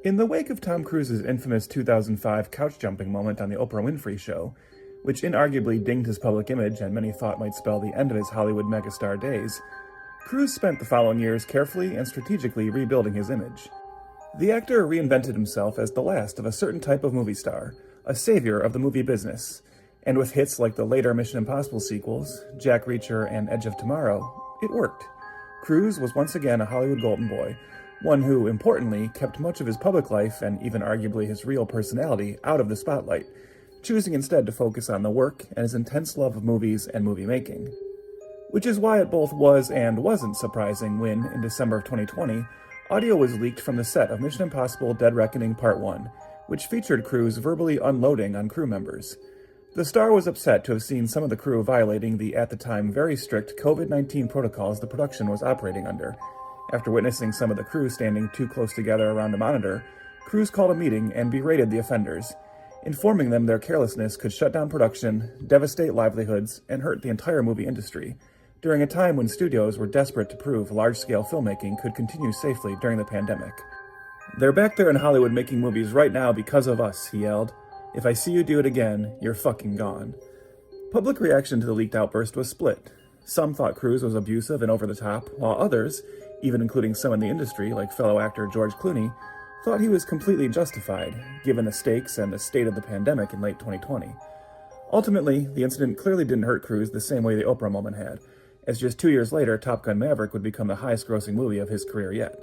In the wake of Tom Cruise's infamous 2005 couch-jumping moment on the Oprah Winfrey Show, which inarguably dinged his public image and many thought might spell the end of his Hollywood megastar days, Cruise spent the following years carefully and strategically rebuilding his image. The actor reinvented himself as the last of a certain type of movie star, a savior of the movie business, and with hits like the later Mission Impossible sequels, Jack Reacher and Edge of Tomorrow, it worked. Cruise was once again a Hollywood golden boy, one who, importantly, kept much of his public life and even arguably his real personality out of the spotlight, choosing instead to focus on the work and his intense love of movies and movie making. Which is why it both was and wasn't surprising when, in December of 2020, audio was leaked from the set of Mission Impossible Dead Reckoning Part 1, which featured Cruise verbally unloading on crew members. The star was upset to have seen some of the crew violating the, at the time, very strict COVID-19 protocols the production was operating under. After witnessing some of the crew standing too close together around a monitor, Cruise called a meeting and berated the offenders, informing them their carelessness could shut down production, devastate livelihoods, and hurt the entire movie industry, during a time when studios were desperate to prove large-scale filmmaking could continue safely during the pandemic. "They're back there in Hollywood making movies right now because of us," he yelled. "If I see you do it again, you're fucking gone." Public reaction to the leaked outburst was split. Some thought Cruise was abusive and over the top, while others, even including some in the industry like fellow actor George Clooney, thought he was completely justified, given the stakes and the state of the pandemic in late 2020. Ultimately, the incident clearly didn't hurt Cruise the same way the Oprah moment had, as just 2 years later, Top Gun Maverick would become the highest-grossing movie of his career yet.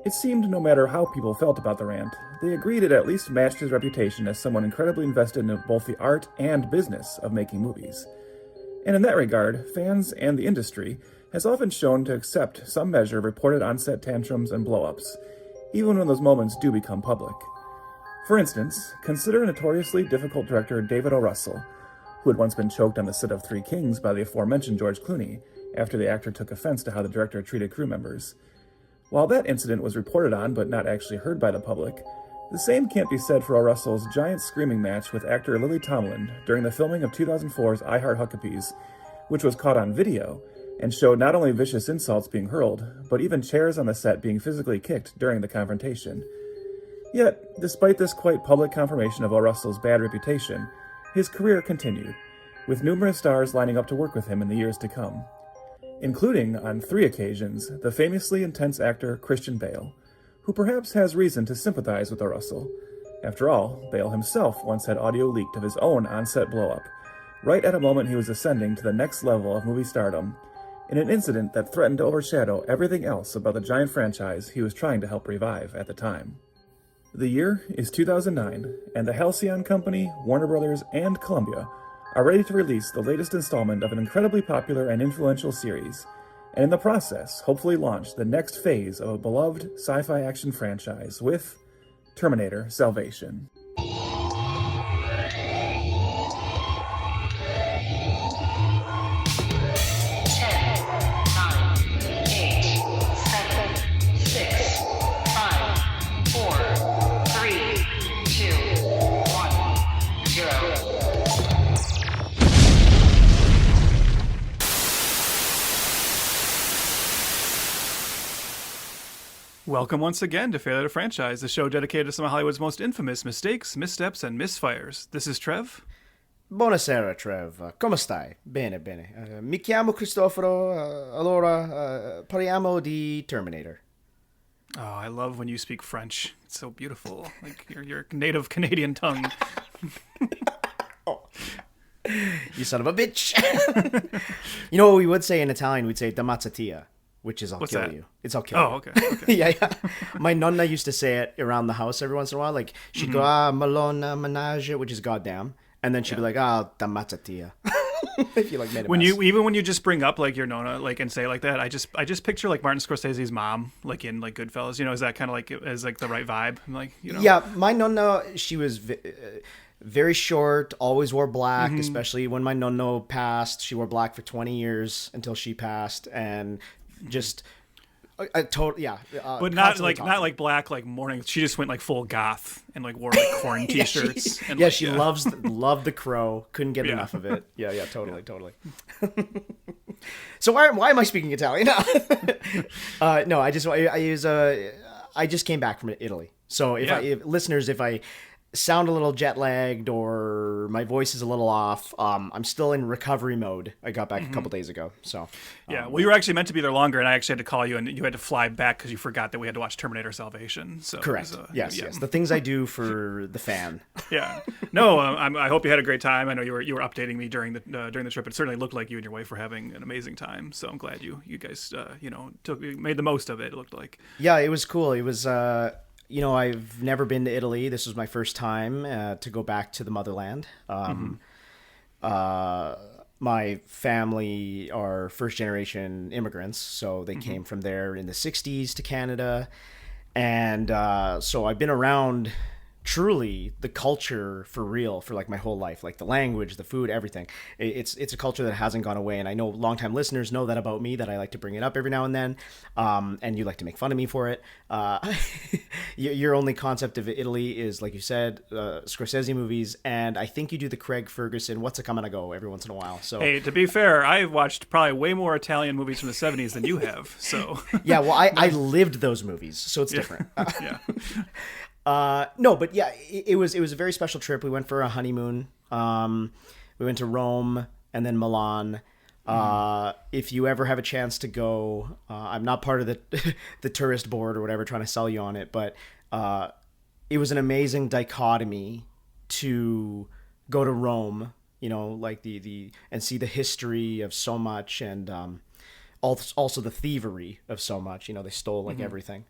It seemed no matter how people felt about the rant, they agreed it at least matched his reputation as someone incredibly invested in both the art and business of making movies. And in that regard, fans and the industry has often shown to accept some measure of reported on-set tantrums and blow-ups, even when those moments do become public. For instance, consider notoriously difficult director David O. Russell, who had once been choked on the set of Three Kings by the aforementioned George Clooney after the actor took offense to how the director treated crew members. While that incident was reported on but not actually heard by the public, the same can't be said for O. Russell's giant screaming match with actor Lily Tomlin during the filming of 2004's I Heart Huckabees, which was caught on video and showed not only vicious insults being hurled, but even chairs on the set being physically kicked during the confrontation. Yet, despite this quite public confirmation of O. Russell's bad reputation, his career continued, with numerous stars lining up to work with him in the years to come, including, on 3 occasions, the famously intense actor Christian Bale, who perhaps has reason to sympathize with O. Russell. After all, Bale himself once had audio leaked of his own on-set blow-up, right at a moment he was ascending to the next level of movie stardom, in an incident that threatened to overshadow everything else about the giant franchise he was trying to help revive at the time. The year is 2009, and the Halcyon Company, Warner Brothers, and Columbia are ready to release the latest installment of an incredibly popular and influential series, and in the process, hopefully launch the next phase of a beloved sci-fi action franchise with Terminator Salvation. 10, Welcome once again to Failure to Franchise, the show dedicated to some of Hollywood's most infamous mistakes, missteps, and misfires. This is Trev. Buonasera, Trev. Come stai? Bene, bene. Mi chiamo Cristoforo. Allora, parliamo di Terminator. Oh, I love when you speak French. It's so beautiful. Like your native Canadian tongue. Oh. You son of a bitch. You know what we would say in Italian? We'd say "Damazzatia," which is "I'll What's kill that? you." It's "I'll kill you." Oh, okay. Yeah. My nonna used to say it around the house every once in a while. Like, she'd go, Malona Menage, which is goddamn. And then she'd be like, Damazzatia. If you like made a when mess. when you just bring up like your nonna like and say like that, I just picture like Martin Scorsese's mom like in like Goodfellas. You know, is that kind of like is like the right vibe? I'm like, you know. Yeah, my nonna, she was very short, always wore black, especially when my nonno passed. She wore black for 20 years until she passed, and just a total, yeah. But not like black like morning. She just went like full goth and like wore like Korn t-shirts. She loved The Crow. Couldn't get enough of it. Yeah, totally. So why am I speaking Italian? No, I I just came back from Italy. So if listeners, if I sound a little jet lagged or my voice is a little off, I'm still in recovery mode. I got back a couple days ago. So well, you were actually meant to be there longer, and I actually had to call you, and you had to fly back because you forgot that we had to watch Terminator Salvation. So correct. It was, yes. The things I do for the fan. Yeah. No, I hope you had a great time. I know you were updating me during the trip. It certainly looked like you and your wife were having an amazing time. So I'm glad you guys made the most of it. It looked like. Yeah, it was cool. It was. I've never been to Italy. This was my first time to go back to the motherland. My family are first-generation immigrants, so they came from there in the 60s to Canada. And so I've been around truly the culture for real for like my whole life, like the language, the food, everything. It's a culture that hasn't gone away, and I know longtime listeners know that about me, that I like to bring it up every now and then, and you like to make fun of me for it. Your only concept of Italy is, like you said, Scorsese movies, and I think you do the Craig Ferguson "What's a Comin' to Go" every once in a while. So hey, to be fair, I've watched probably way more Italian movies from the 70s than you have. So yeah, well, I lived those movies, so it's different. Yeah. No, but yeah, it was a very special trip. We went for a honeymoon. We went to Rome and then Milan. If you ever have a chance to go, I'm not part of the the tourist board or whatever trying to sell you on it, but it was an amazing dichotomy to go to Rome, like the and see the history of so much, and also the thievery of so much. They stole like everything.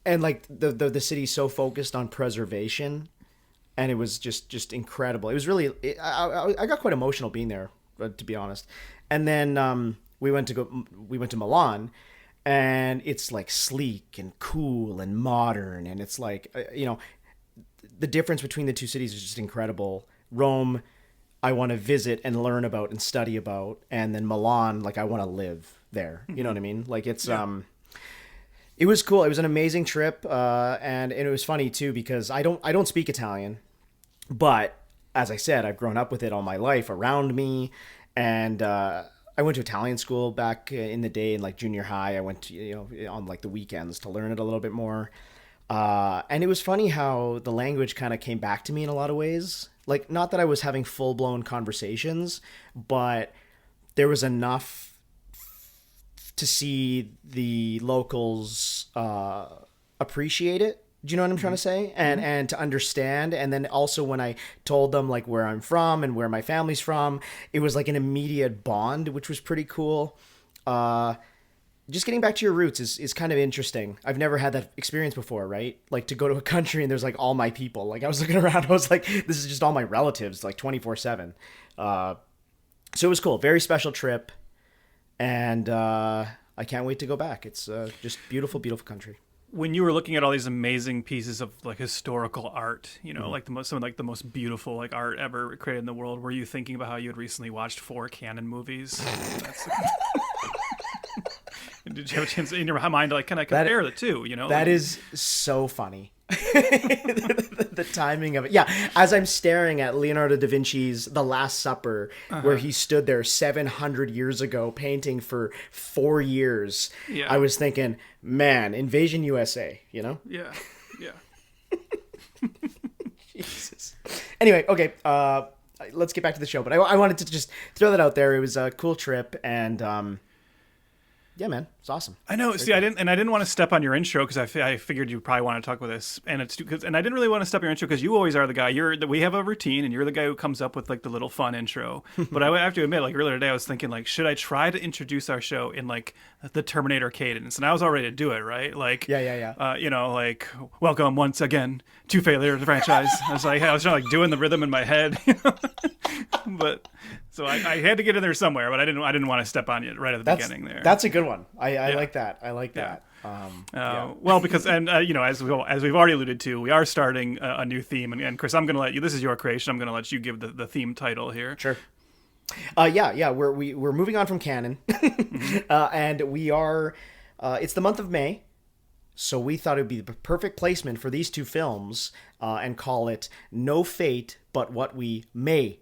And like the city's so focused on preservation, and it was just incredible. It was really I got quite emotional being there, to be honest. And then we went to Milan, and it's like sleek and cool and modern, and it's like the difference between the two cities is just incredible. Rome, I want to visit and learn about and study about, and then Milan, like I want to live there. You know what I mean? Like it's It was cool. It was an amazing trip, and it was funny too because I don't speak Italian, but as I said, I've grown up with it all my life around me, and I went to Italian school back in the day in like junior high. I went to on like the weekends to learn it a little bit more, and it was funny how the language kind of came back to me in a lot of ways. Like not that I was having full blown conversations, but there was enough to see the locals appreciate it. Do you know what I'm trying to say? And to understand. And then also when I told them like where I'm from and where my family's from, it was like an immediate bond, which was pretty cool. Just getting back to your roots is kind of interesting. I've never had that experience before, right? Like to go to a country and there's like all my people. Like I was looking around, I was like, this is just all my relatives, like 24/7. So it was cool. Very special trip. And I can't wait to go back. It's just beautiful, beautiful country. When you were looking at all these amazing pieces of like historical art, like some of like the most beautiful like art ever created in the world, were you thinking about how you had recently watched 4 Cannon movies? Did you have a chance in your mind to like kind of compare the two? That is so funny. The timing of it. Yeah, as I'm staring at Leonardo da Vinci's The Last Supper, where he stood there 700 years ago painting for 4 years, I was thinking, man, Invasion USA, Yeah. Jesus. Anyway, okay, let's get back to the show. But I wanted to just throw that out there. It was a cool trip, and yeah, man, it's awesome. I know. See, I didn't want to step on your intro because I figured you probably want to talk with us, and I didn't really want to step on your intro because you always are the guy. We have a routine, and you're the guy who comes up with like the little fun intro. But I have to admit, like earlier today, I was thinking like, should I try to introduce our show in like the Terminator cadence? And I was all ready to do it, right? Like, like welcome once again to Failure the Franchise. I was trying to like doing the rhythm in my head, but. So I had to get in there somewhere, but I didn't want to step on you right at the beginning there. That's a good one. I like that. I like that. Well, because as we've already alluded to, we are starting a new theme, and Chris, I'm going to let you. This is your creation. I'm going to let you give the theme title here. Sure. We're moving on from canon, and we are. It's the month of May, so we thought it would be the perfect placement for these two films, and call it "No Fate But What We Mayke."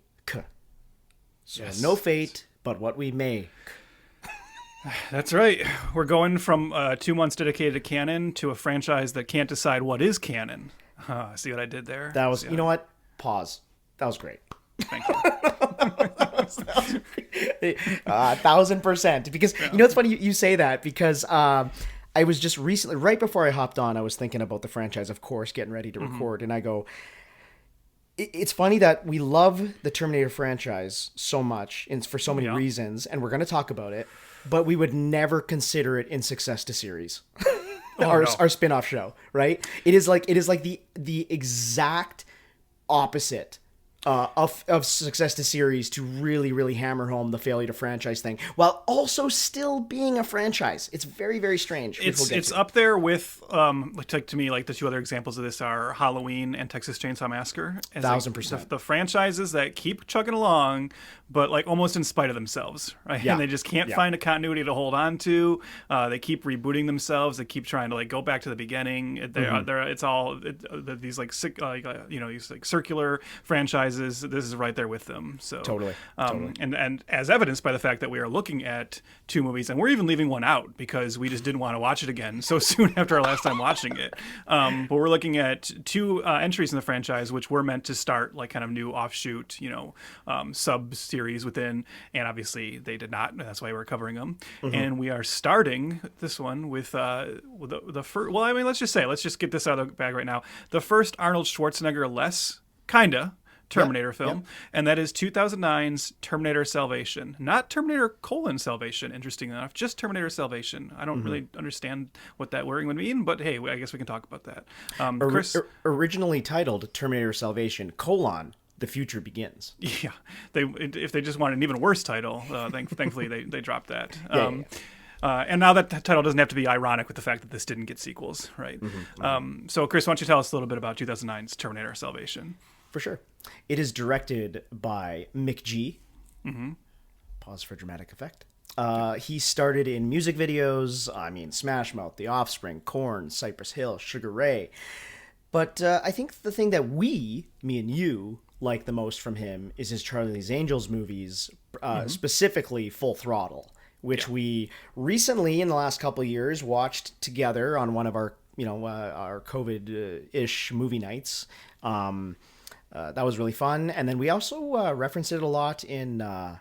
So yes. No fate, but what we make. That's right. We're going from 2 months dedicated to canon to a franchise that can't decide what is canon. See what I did there? That was, you know what? Pause. That was great. Thank you. 1,000%. Because you know, it's funny you say that because I was just recently, right before I hopped on, I was thinking about the franchise, of course, getting ready to record, and I go, it's funny that we love the Terminator franchise so much and for so many reasons, and we're going to talk about it, but we would never consider it in success to series. Our spin-off show, right? It is like the exact opposite of success to series to really hammer home the failure to franchise thing, while also still being a franchise. It's very, very strange. It's up there with like to me, like the two other examples of this are Halloween and Texas Chainsaw Massacre. 1,000%. The franchises that keep chugging along, but like almost in spite of themselves, right? Yeah. And they just can't find a continuity to hold on to. They keep rebooting themselves. They keep trying to like go back to the beginning. It's all these like these like circular franchises. This is right there with them. So Totally. And as evidenced by the fact that we are looking at 2 movies, and we're even leaving one out because we just didn't want to watch it again so soon after our last time watching it. But we're looking at 2 entries in the franchise, which were meant to start like kind of new offshoot, sub series within, and obviously they did not. And that's why we're covering them. And we are starting this one with the first. Well, I mean, let's just get this out of the bag right now. The first Arnold Schwarzenegger kinda Terminator film, and that is 2009's Terminator Salvation. Not Terminator: Salvation, interesting enough, just Terminator Salvation. I don't really understand what that wording would mean, but hey, I guess we can talk about that. Chris? Originally titled Terminator Salvation, The Future Begins. Yeah, if they just wanted an even worse title, thankfully they dropped that. And now that title doesn't have to be ironic with the fact that this didn't get sequels, right? So Chris, why don't you tell us a little bit about 2009's Terminator Salvation? For sure. It is directed by MAYke. Pause for dramatic effect. He started in music videos. I mean, Smash Mouth, The Offspring, Korn, Cypress Hill, Sugar Ray. But I think the thing that me and you, like the most from him is his Charlie's Angels movies, specifically Full Throttle, which we recently, in the last couple of years, watched together on one of our, our COVID-ish movie nights. That was really fun, and then we also referenced it a lot in what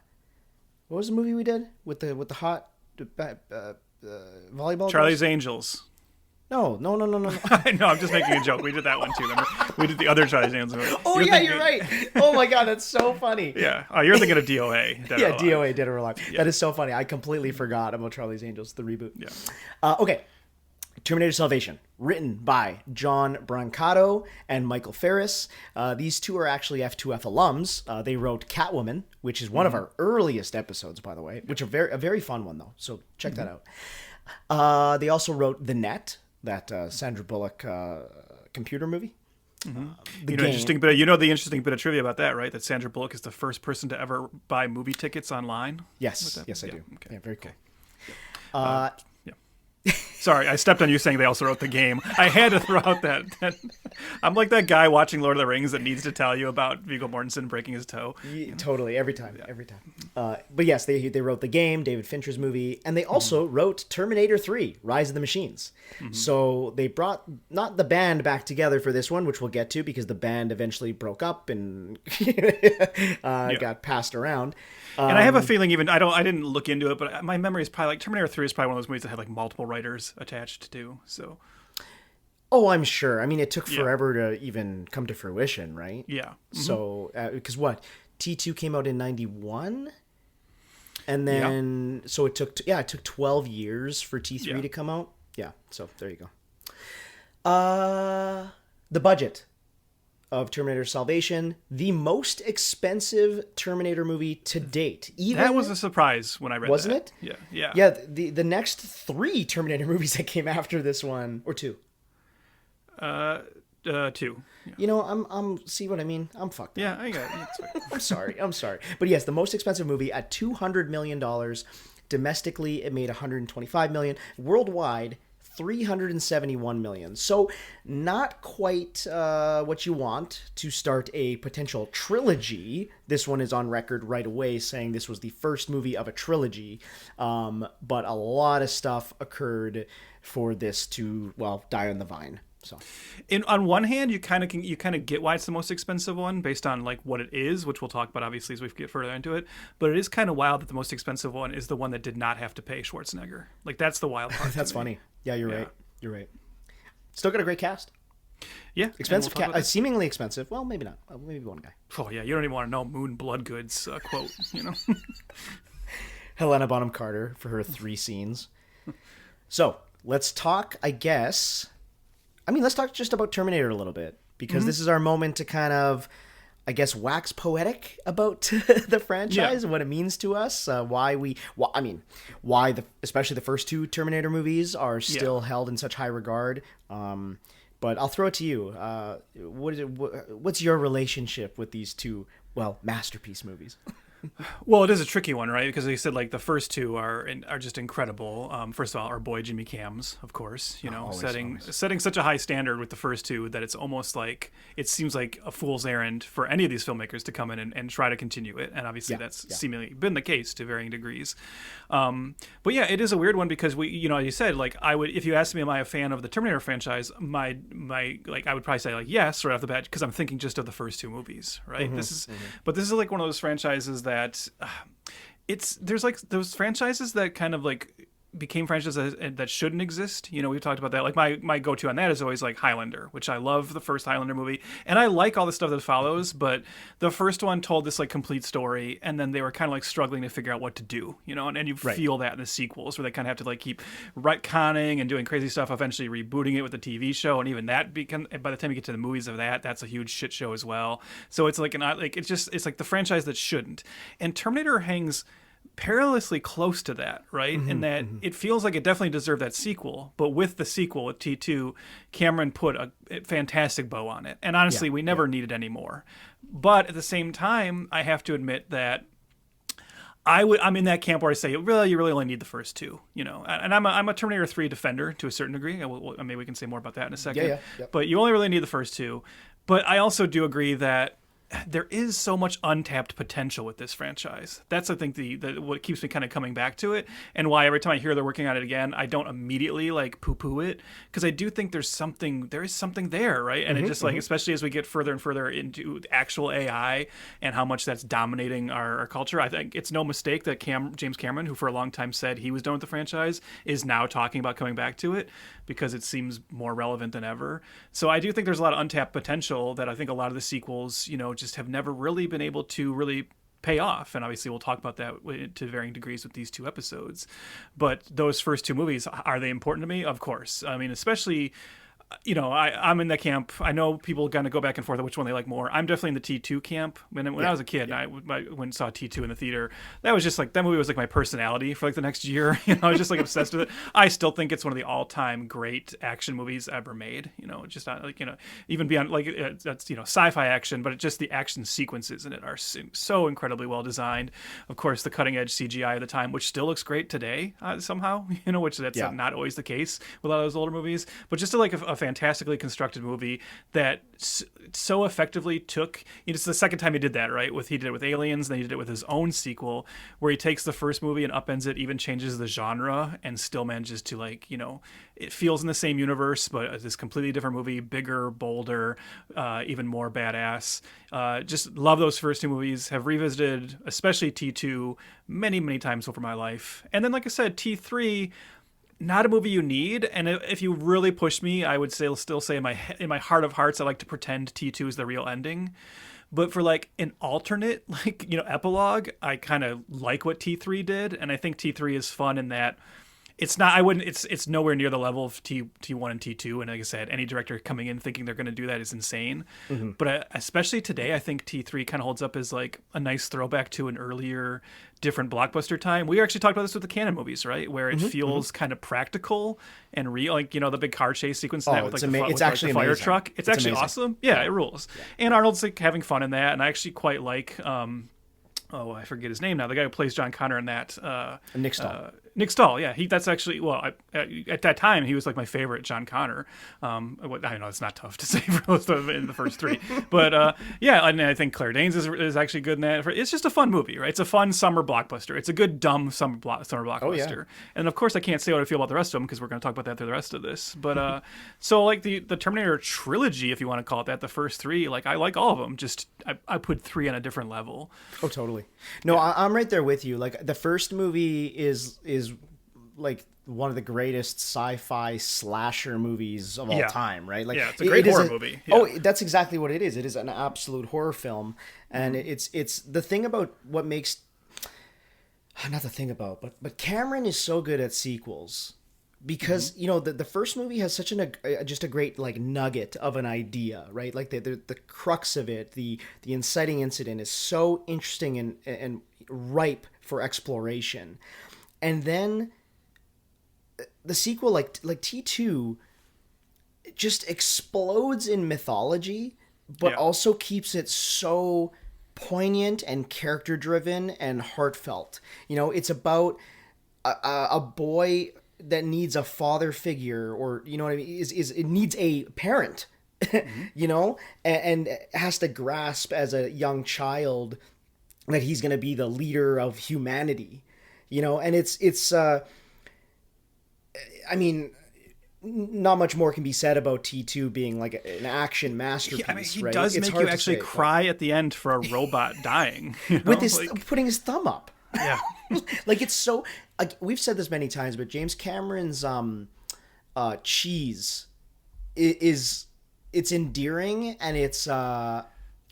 was the movie we did with the hot volleyball? Charlie's girls? Angels. No. No, I'm just making a joke. We did that one too. Remember? We did the other Charlie's Angels movie. Oh, you're right. Oh my God, that's so funny. Yeah. Oh, you're thinking of DOA. DOA, Dead or Alive. Yeah. That is so funny. I completely forgot about Charlie's Angels, the reboot. Yeah. Okay. Terminator Salvation, written by John Brancato and Michael Ferris. These two are actually F2F alums. They wrote Catwoman, which is one of our earliest episodes, by the way, which are a very fun one, though. So check that out. They also wrote The Net, that Sandra Bullock computer movie. The interesting bit of trivia about that, right? That Sandra Bullock is the first person to ever buy movie tickets online. Yes, I do. Okay. Yeah, very cool. Sorry, I stepped on you saying they also wrote the game. I had to throw out that. I'm like that guy watching Lord of the Rings that needs to tell you about Viggo Mortensen breaking his toe. Totally, every time. But yes, they wrote the game, David Fincher's movie, and they also wrote Terminator 3, Rise of the Machines. So they brought not the band back together for this one, which we'll get to because the band eventually broke up and got passed around. And I have a feeling I didn't look into it, but my memory is probably like Terminator 3 is probably one of those movies that had like multiple writers attached to. So. Oh, I'm sure. I mean, it took forever to even come to fruition, right? Yeah. So, because T2 came out in 91? And then, so it took 12 years for T3 to come out. Yeah, so there you go. The budget of Terminator Salvation, the most expensive Terminator movie to date. That was a surprise when I read that. Wasn't it? Yeah. Yeah, the next 3 Terminator movies that came after this one, or 2. 2. Yeah. I'm see what I mean? I'm fucked up. Yeah, I got it. I'm sorry. But yes, the most expensive movie at $200 million. Domestically, it made $125 million. Worldwide, $371 million. So not quite what you want to start a potential trilogy. This one is on record right away saying this was the first movie of a trilogy. But a lot of stuff occurred for this to, well, die on the vine. So, on one hand, you kind of get why it's the most expensive one based on like what it is, which we'll talk about obviously as we get further into it. But it is kind of wild that the most expensive one is the one that did not have to pay Schwarzenegger. Like that's the wild part. That's funny. Yeah, you're right. You're right. Still got a great cast. Yeah, Expensive cast. Seemingly expensive. Well, maybe not. Maybe one guy. Oh yeah, you don't even want to know Moon Bloodgood's quote. You know, Helena Bonham Carter for her 3 scenes. So let's talk. Let's talk just about Terminator a little bit, because this is our moment to kind of, I guess, wax poetic about the franchise and what it means to us. Especially the first 2 Terminator movies are still held in such high regard. But I'll throw it to you. What's your relationship with these 2, masterpiece movies? Well, it is a tricky one, right? Because they said like the first 2 are just incredible. First of all, our boy Jimmy Cams, of course, setting such a high standard with the first 2 that it's almost like it seems like a fool's errand for any of these filmmakers to come in and try to continue it. And obviously that's seemingly been the case to varying degrees. But yeah, it is a weird one because you said, like, if you asked me, am I a fan of the Terminator franchise? I would probably say like yes right off the bat, because I'm thinking just of the first 2 movies, right? But this is like one of those franchises that there's like those franchises that kind of like became franchises that shouldn't exist. We've talked about that. Like my go-to on that is always like Highlander, which I love the first Highlander movie, and I like all the stuff that follows, but the first one told this like complete story, and then they were kind of like struggling to figure out what to do, and you feel that in the sequels where they kind of have to like keep retconning and doing crazy stuff, eventually rebooting it with the TV show, and even that by the time you get to the movies of that's a huge shit show as well. So it's like it's like the franchise that shouldn't, and Terminator hangs perilously close to that, right? In that it feels like it definitely deserved that sequel, but with the sequel, with T2, Cameron put a fantastic bow on it. And honestly, we never needed any more. But at the same time, I have to admit that I'm in that camp where I say, you really only need the first 2, and I'm a Terminator 3 defender to a certain degree. Maybe we can say more about that in a second. But you only really need the first 2. But I also do agree that there is so much untapped potential with this franchise. That's, I think, what keeps me kind of coming back to it, and why every time I hear they're working on it again, I don't immediately like poo-poo it, because I do think there is something there, right? And it just like, especially as we get further and further into actual AI and how much that's dominating our culture, I think it's no mistake that James Cameron, who for a long time said he was done with the franchise, is now talking about coming back to it because it seems more relevant than ever. So I do think there's a lot of untapped potential that I think a lot of the sequels, just have never really been able to really pay off. And obviously we'll talk about that to varying degrees with these 2 episodes. But those first 2 movies, are they important to me? Of course. I mean, especially, I'm in the camp. I know people kind of go back and forth on which one they like more. I'm definitely in the T2 camp. When I was a kid, I went and saw T2 in the theater. That was just like, that movie was like my personality for like the next year. I was just like obsessed with it. I still think it's one of the all-time great action movies ever made. Just not like, even beyond like that's, sci-fi action, but just the action sequences in it are so incredibly well designed. Of course, the cutting-edge CGI of the time, which still looks great today somehow, which that's not always the case with a lot of those older movies. But just to like a fantastically constructed movie that so effectively took, it's the second time he did that, right? He did it with Aliens, then he did it with his own sequel, where he takes the first movie and upends it, even changes the genre, and still manages to like, it feels in the same universe, but this completely different movie, bigger, bolder, even more badass. Just love those first 2 movies, have revisited, especially T2, many, many times over my life. And then, like I said, T3, not a movie you need, and if you really push me, I would still say in my heart of hearts, I like to pretend T2 is the real ending. But for like an alternate, like, epilogue, I kind of like what T3 did, and I think T3 is fun in that it's not. It's nowhere near the level of T1 and T2. And like I said, any director coming in thinking they're going to do that is insane. But especially today, I think T3 kind of holds up as like a nice throwback to an earlier, different blockbuster time. We actually talked about this with the Cannon movies, right? Where it feels kind of practical and real, like the big car chase sequence in that with like it's actually the fire amazing. truck. It's actually amazing. Awesome. Yeah, it rules. Yeah. And Arnold's like having fun in that, and I actually quite like. I forget his name now. The guy who plays John Connor in that. Nick Stahl. Nick Stahl, yeah, that's actually at that time he was like my favorite John Connor. I know it's not tough to say for most of in the first three, but yeah, and I think Claire Danes is actually good in that. It's just a fun movie, right? It's a fun summer blockbuster. It's a good dumb summer blockbuster. Oh, yeah. And of course I can't say what I feel about the rest of them because we're going to talk about that through the rest of this. But so like the Terminator trilogy, if you want to call it that, the first three, like I like all of them. Just I put three on a different level. Oh, totally. No, I'm right there with you. Like the first movie is like one of the greatest sci-fi slasher movies of all time, right? Like, yeah, it's a great horror movie. Yeah. Oh, that's exactly what it is. It is an absolute horror film, and it's the thing about what makes not the thing about, but Cameron is so good at sequels because you know the first movie has such just a great like nugget of an idea, right? Like the crux of it, the inciting incident is so interesting and ripe for exploration, and then the sequel like T2 just explodes in mythology, but also keeps it so poignant and character driven and heartfelt. You know, it's about a boy that needs a father figure, or you know what I mean, it needs a parent, you know, and has to grasp as a young child that he's going to be the leader of humanity, you know, and it's I mean, not much more can be said about T2 being like an action masterpiece. I mean, he right? does It's make hard you to actually say, cry at the end for a robot dying. You know? with his putting his thumb up. Yeah. Like it's so like we've said this many times, but James Cameron's cheese is it's endearing, and it's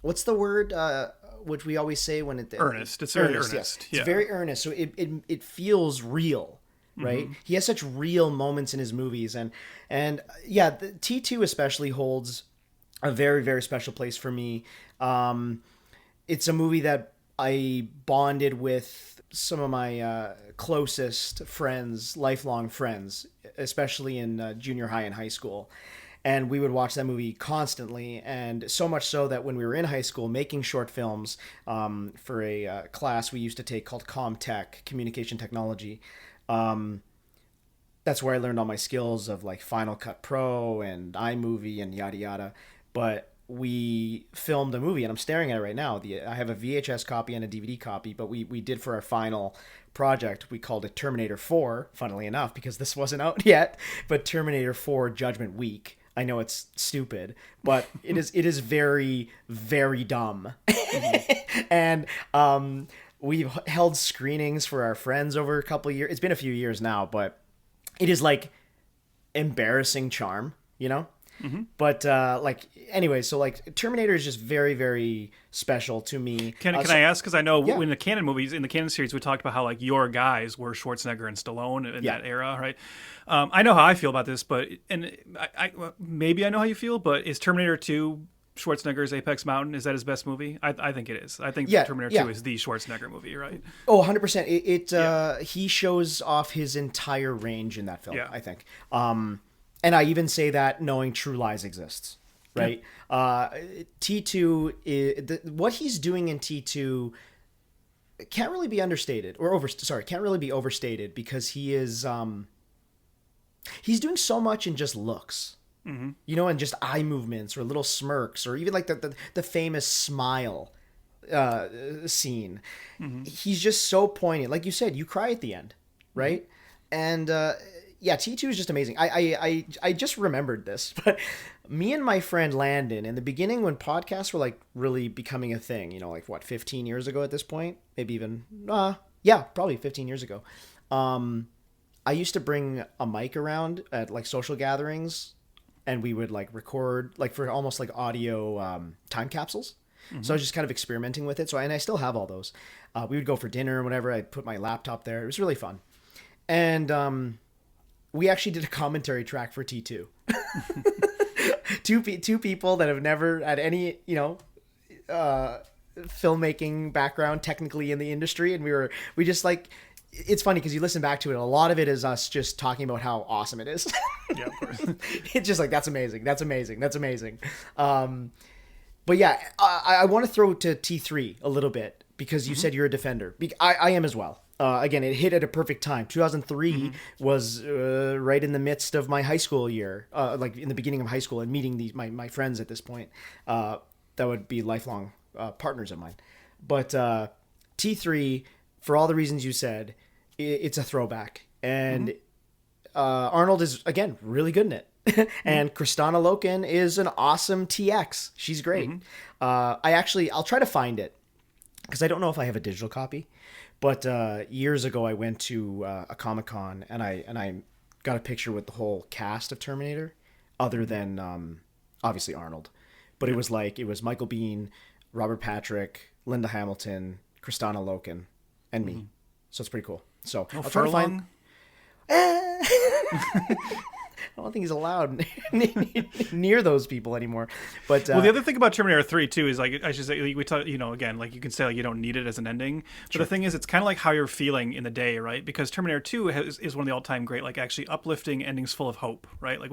what's the word which we always say when it earnest. It's very earnest. Yes. Yeah. It's very earnest, so it feels real. Right, he has such real moments in his movies, and yeah, the T2 especially holds a very, very special place for me. It's a movie that I bonded with some of my closest friends, lifelong friends, especially in junior high and high school. And we would watch that movie constantly, and so much so that when we were in high school making short films for a class we used to take called CommTech, Communication Technology, that's where I learned all my skills of like Final Cut Pro and iMovie and yada yada. But we filmed a movie, and I'm staring at it right now. I have a VHS copy and a DVD copy, but we did for our final project, we called it Terminator 4, funnily enough, because this wasn't out yet, but Terminator 4 Judgment Week. I know it's stupid, but it is very, very dumb. And we've held screenings for our friends over a couple of years. It's been a few years now, but it is like embarrassing charm, you know? But like anyway, so like Terminator is just very, very special to me. Can I ask? Because I know in the Canon movies, in the Canon series, we talked about how like your guys were Schwarzenegger and Stallone in that era, right? I know how I feel about this, but maybe I know how you feel. But is Terminator 2 Schwarzenegger's Apex Mountain? Is that his best movie? I think it is. I think Terminator 2 is the Schwarzenegger movie, right? Oh, 100%. He shows off his entire range in that film, I think. And I even say that knowing True Lies exists, right? T2, what he's doing in T2 can't really be understated, can't really be overstated, because he is, he's doing so much in just looks, you know, and just eye movements or little smirks, or even like the famous smile scene. He's just so poignant. Like you said, you cry at the end, right? And yeah, T2 is just amazing. I just remembered this, but me and my friend Landon, in the beginning when podcasts were like really becoming a thing, you know, like what, 15 years ago at this point? Maybe even, probably 15 years ago. I used to bring a mic around at like social gatherings, and we would like record like for almost like audio time capsules. So I was just kind of experimenting with it. And I still have all those. We would go for dinner or whatever. I'd put my laptop there. It was really fun. And we actually did a commentary track for T2. two people that have never had any, you know, filmmaking background technically in the industry. And we just like, it's funny because you listen back to it. A lot of it is us just talking about how awesome it is. Yeah, of course. It's just like, that's amazing. That's amazing. That's amazing. But yeah, I want to throw to T3 a little bit, because you said you're a defender. I am as well. Again, it hit at a perfect time. 2003 was right in the midst of my high school year, like in the beginning of high school, and meeting my friends at this point. That would be lifelong partners of mine. But T3, for all the reasons you said, it's a throwback. And Arnold is, again, really good in it. And Kristanna Loken is an awesome TX. She's great. I'll try to find it, because I don't know if I have a digital copy. But years ago, I went to a Comic-Con, and I got a picture with the whole cast of Terminator, other than obviously Arnold. But it was Michael Biehn, Robert Patrick, Linda Hamilton, Kristanna Loken, and me. So it's pretty cool. So I'll try to find. I don't think he's allowed near those people anymore. But well, the other thing about Terminator 3 too is, like, I should say, we talk, again, like, you can say, like, you don't need it as an ending, but the thing is, it's kind of like how you're feeling in the day, right? Because Terminator 2 is one of the all-time great, like, actually uplifting endings full of hope, right? Like,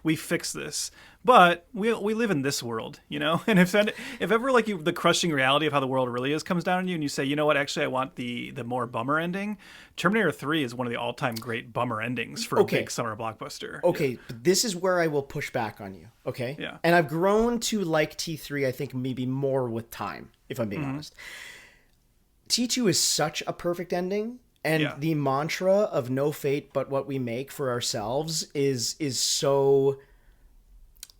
we fix this. But we live in this world, and if ever, like, the crushing reality of how the world really is comes down on you, and you say, you know what, actually I want the more bummer ending, Terminator 3 is one of the all-time great bummer endings for a big summer blockbuster. Okay, but this is where I will push back on you, okay? Yeah. And I've grown to like T3, I think, maybe more with time, if I'm being honest. T2 is such a perfect ending, and the mantra of no fate but what we make for ourselves is so...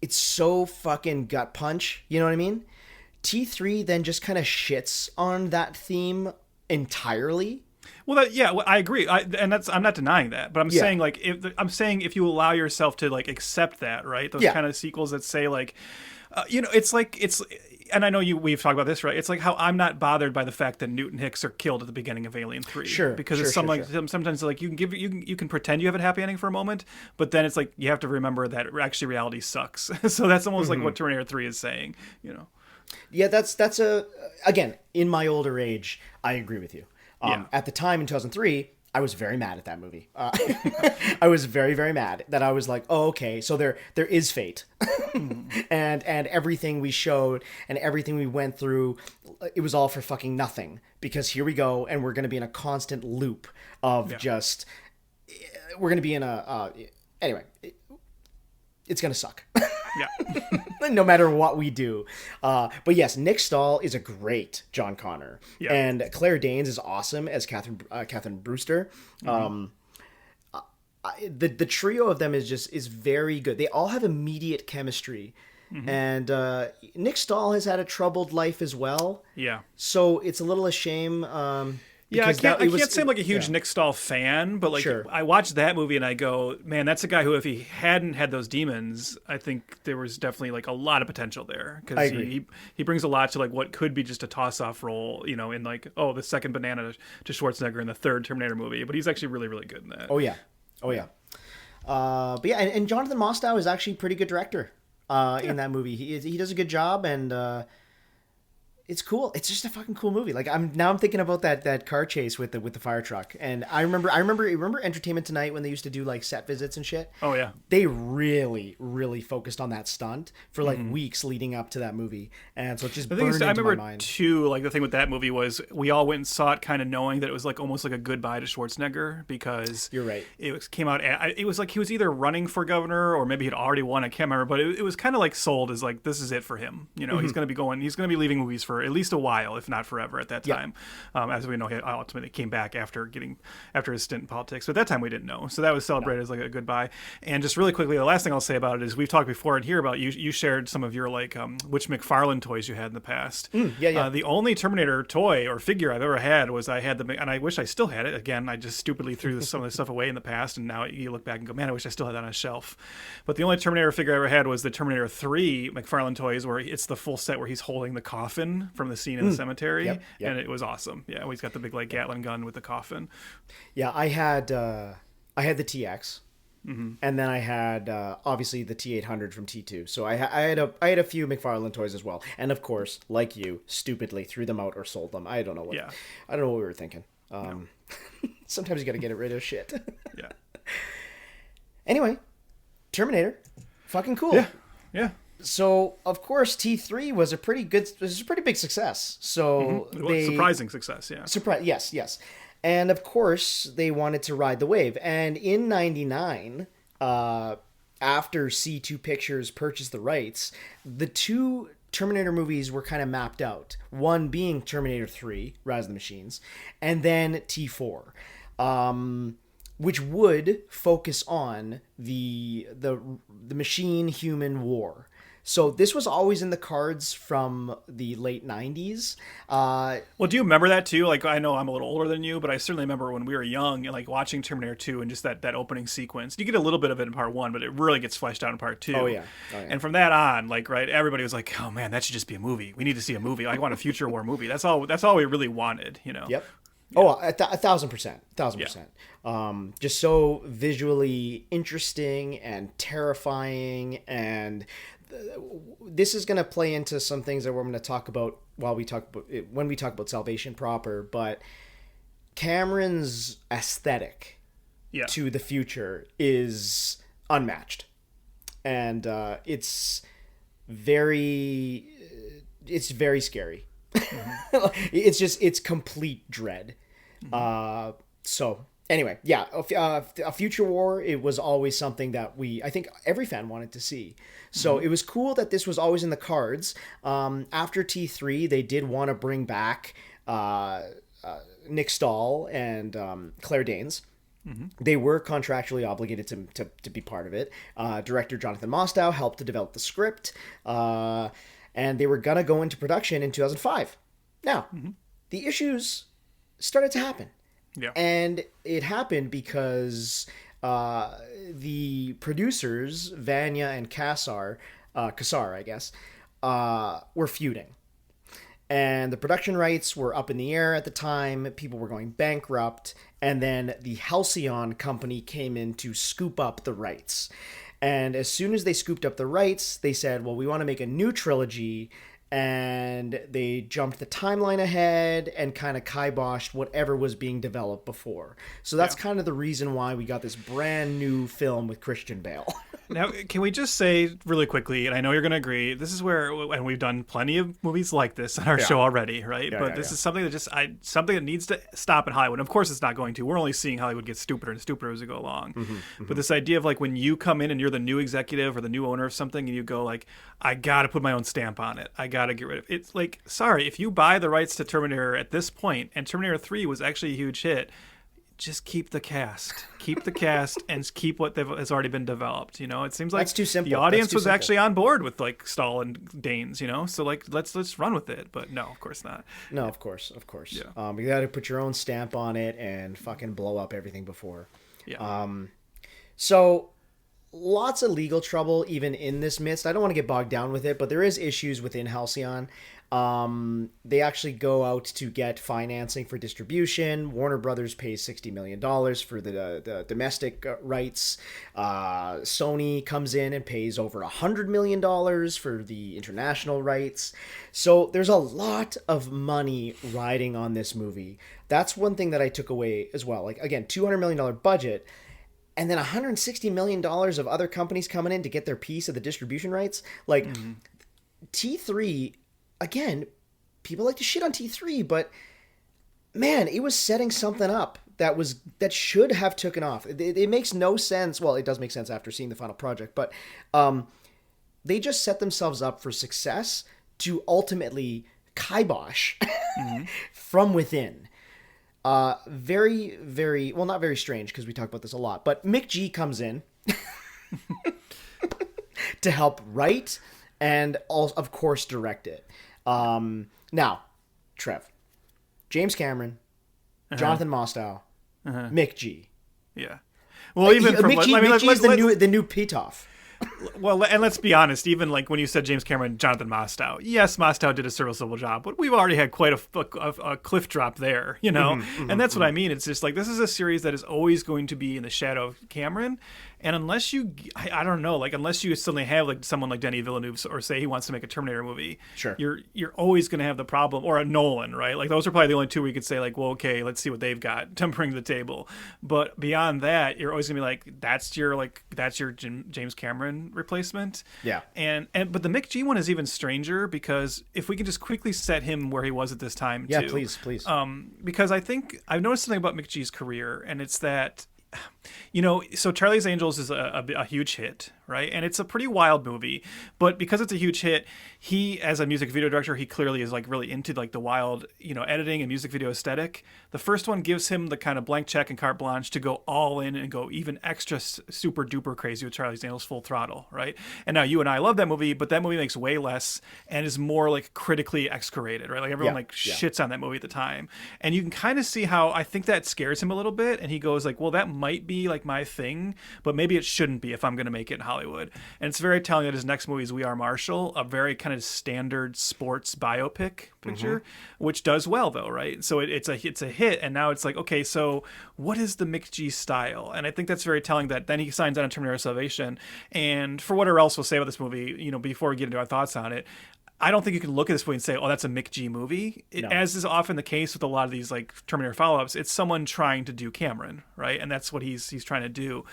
It's so fucking gut punch, you know what I mean? T3 then just kind of shits on that theme entirely. Well, I agree, I'm not denying that, but I'm saying, like, if you allow yourself to, like, accept that, right? Those kind of sequels that say, like, it's. And I know we've talked about this, right? It's like how I'm not bothered by the fact that Newton Hicks are killed at the beginning of Alien 3. Sure. Because it's sometimes, like, you can pretend you have a happy ending for a moment, but then it's like you have to remember that actually reality sucks. So that's almost like what Terminator 3 is saying, Yeah, that's again, in my older age, I agree with you. At the time in 2003, I was very mad at that movie. I was very, very mad that I was like, oh, okay, so there is fate. and everything we showed and everything we went through, it was all for fucking nothing. Because here we go, and we're going to be in a constant loop of we're going to be in anyway, it's going to suck. No matter what we do. But yes, Nick Stahl is a great John Connor. And Claire Danes is awesome as Catherine Brewster. The trio of them is very good. They all have immediate chemistry. And Nick Stahl has had a troubled life as well. So it's a little a shame. I can't say I'm like a huge Nick Stahl fan, but like I watched that movie and I go, man, that's a guy who, if he hadn't had those demons, I think there was definitely like a lot of potential there, because he brings a lot to like what could be just a toss-off role, in like, the second banana to Schwarzenegger in the third Terminator movie, but he's actually really, really good in that. But yeah, and Jonathan Mostow is actually a pretty good director in that movie. He does a good job, and it's cool. It's just a fucking cool movie. Like I'm thinking about that car chase with the fire truck, and I remember Entertainment Tonight when they used to do like set visits and shit. Oh yeah, they really, really focused on that stunt for like weeks leading up to that movie, and so it just burned into my mind. I remember too. Like the thing with that movie was we all went and saw it, kind of knowing that it was like almost like a goodbye to Schwarzenegger, because you're right. Came out. It was like he was either running for governor or maybe he'd already won. I can't remember, but it was kind of like sold as like this is it for him. He's going to be leaving movies for at least a while, if not forever, at that time. As we know, he ultimately came back after his stint in politics. But at that time, we didn't know. So that was celebrated as like a goodbye. And just really quickly, the last thing I'll say about it is we've talked before and here about you shared some of your like which McFarlane toys you had in the past. The only Terminator toy or figure I've ever had was I had and I wish I still had it. Again, I just stupidly threw some of the stuff away in the past, and now you look back and go, man, I wish I still had that on a shelf. But the only Terminator figure I ever had was the Terminator 3 McFarlane toys, where it's the full set where he's holding the coffin from the scene in the cemetery, and it was awesome. He's got the big like Gatling gun with the coffin. I had the TX, and then I had obviously the T800 from T2. So I had a few McFarlane toys as well, and of course, like you, stupidly threw them out or sold them. I don't know what. I don't know what we were thinking. Sometimes you got to get rid of shit. Anyway, Terminator, fucking cool. Yeah. So of course T3 was a pretty big success. So surprising success, yeah. Yes. And of course, they wanted to ride the wave. And in 99, after C2 Pictures purchased the rights, the two Terminator movies were kind of mapped out. One being Terminator 3, Rise of the Machines, and then T4, which would focus on the machine-human war. So this was always in the cards from the late 90s. Well, do you remember that too? Like, I know I'm a little older than you, but I certainly remember when we were young and like watching Terminator 2 and just that opening sequence. You get a little bit of it in part 1, but it really gets fleshed out in part 2. Oh yeah. And from that on, like, right, everybody was like, oh man, that should just be a movie. We need to see a movie. I want a future war movie. That's all we really wanted, you know? Yep. Yeah. Oh, 1,000%. Just so visually interesting and terrifying, and this is going to play into some things that we're going to talk about when we talk about Salvation proper. But Cameron's aesthetic to the future is unmatched, and it's very scary. Mm-hmm. It's complete dread. Mm-hmm. So anyway, yeah, a future war, it was always something that I think every fan wanted to see. So it was cool that this was always in the cards. After T3, they did want to bring back Nick Stahl and Claire Danes. Mm-hmm. They were contractually obligated to be part of it. Director Jonathan Mostow helped to develop the script, and they were going to go into production in 2005. Now, the issues started to happen. Yeah. And it happened because the producers, Vanya and Kassar, I guess, were feuding. And the production rights were up in the air at the time. People were going bankrupt. And then the Halcyon company came in to scoop up the rights. And as soon as they scooped up the rights, they said, well, we want to make a new trilogy. And they jumped the timeline ahead and kind of kiboshed whatever was being developed before. So that's kind of the reason why we got this brand new film with Christian Bale. Now, can we just say really quickly, and I know you're going to agree, this is where, and we've done plenty of movies like this on our show already, right? But this is something that something that needs to stop in Hollywood. Of course, it's not going to. We're only seeing Hollywood get stupider and stupider as we go along. But this idea of like when you come in and you're the new executive or the new owner of something, and you go like, I got to put my own stamp on it. I got to get rid of it. It's like, sorry, if you buy the rights to Terminator at this point, and Terminator 3 was actually a huge hit, just keep the cast, and keep what has already been developed. You know, it seems like that's too simple. The audience was actually on board with like Stahl and Danes. You know, so like let's run with it. But no, of course not. No, of course. Yeah. You got to put your own stamp on it and fucking blow up everything before. Yeah. So lots of legal trouble even in this midst. I don't want to get bogged down with it, but there is issues within Halcyon. They actually go out to get financing for distribution. Warner Brothers pays $60 million for the domestic rights. Sony comes in and pays over $100 million for the international rights. So there's a lot of money riding on this movie. That's one thing that I took away as well. Like, again, $200 million budget, and then $160 million of other companies coming in to get their piece of the distribution rights. Like, T3... Again, people like to shit on T3, but man, it was setting something up that should have taken off. It makes no sense. Well, it does make sense after seeing the final project, but they just set themselves up for success to ultimately kibosh from within. Very, very, well, not very strange because we talk about this a lot, but MAYke comes in to help write and, of course, direct it. Now, Trev, James Cameron, Jonathan Mostow, MAYke. Yeah. Well, even from MAYke is the new Pitoff. Well, and let's be honest, even like when you said James Cameron, Jonathan Mostow, yes, Mostow did a serviceable job, but we've already had quite a cliff drop there, you know? And that's what I mean. It's just like, this is a series that is always going to be in the shadow of Cameron. And unless I don't know, like unless you suddenly have like someone like Denis Villeneuve, or say he wants to make a Terminator movie, Sure. you're always going to have the problem, or a Nolan, right? Like those are probably the only two where you could say like, well, okay, let's see what they've got to bring to the table. But beyond that, you're always going to be like, that's your James Cameron replacement. Yeah. But the MAYke one is even stranger, because if we can just quickly set him where he was at this time, Yeah, too. please. Because I think I've noticed something about MAYke's career, and it's that, so Charlie's Angels is a huge hit, right? And it's a pretty wild movie, but because it's a huge hit, he, as a music video director, he clearly is like really into like the wild, editing and music video aesthetic. The first one gives him the kind of blank check and carte blanche to go all in and go even extra super duper crazy with Charlie's Angels Full Throttle, right? And now you and I love that movie, but that movie makes way less and is more like critically excoriated, right? Like everyone shits on that movie at the time. And you can kind of see how I think that scares him a little bit. And he goes like, well, that might be like my thing, but maybe it shouldn't be if I'm going to make it in Hollywood. And it's very telling that his next movie is We Are Marshall, a very kind of standard sports biopic picture, which does well though, right? So it's a hit, and now it's like, okay, so what is the MAYke style? And I think that's very telling that then he signs on to Terminator Salvation, and for whatever else we'll say about this movie, before we get into our thoughts on it, I don't think you can look at this movie and say, oh, that's a MAYke movie. No. As is often the case with a lot of these like Terminator follow-ups, it's someone trying to do Cameron, right? And that's what he's trying to do.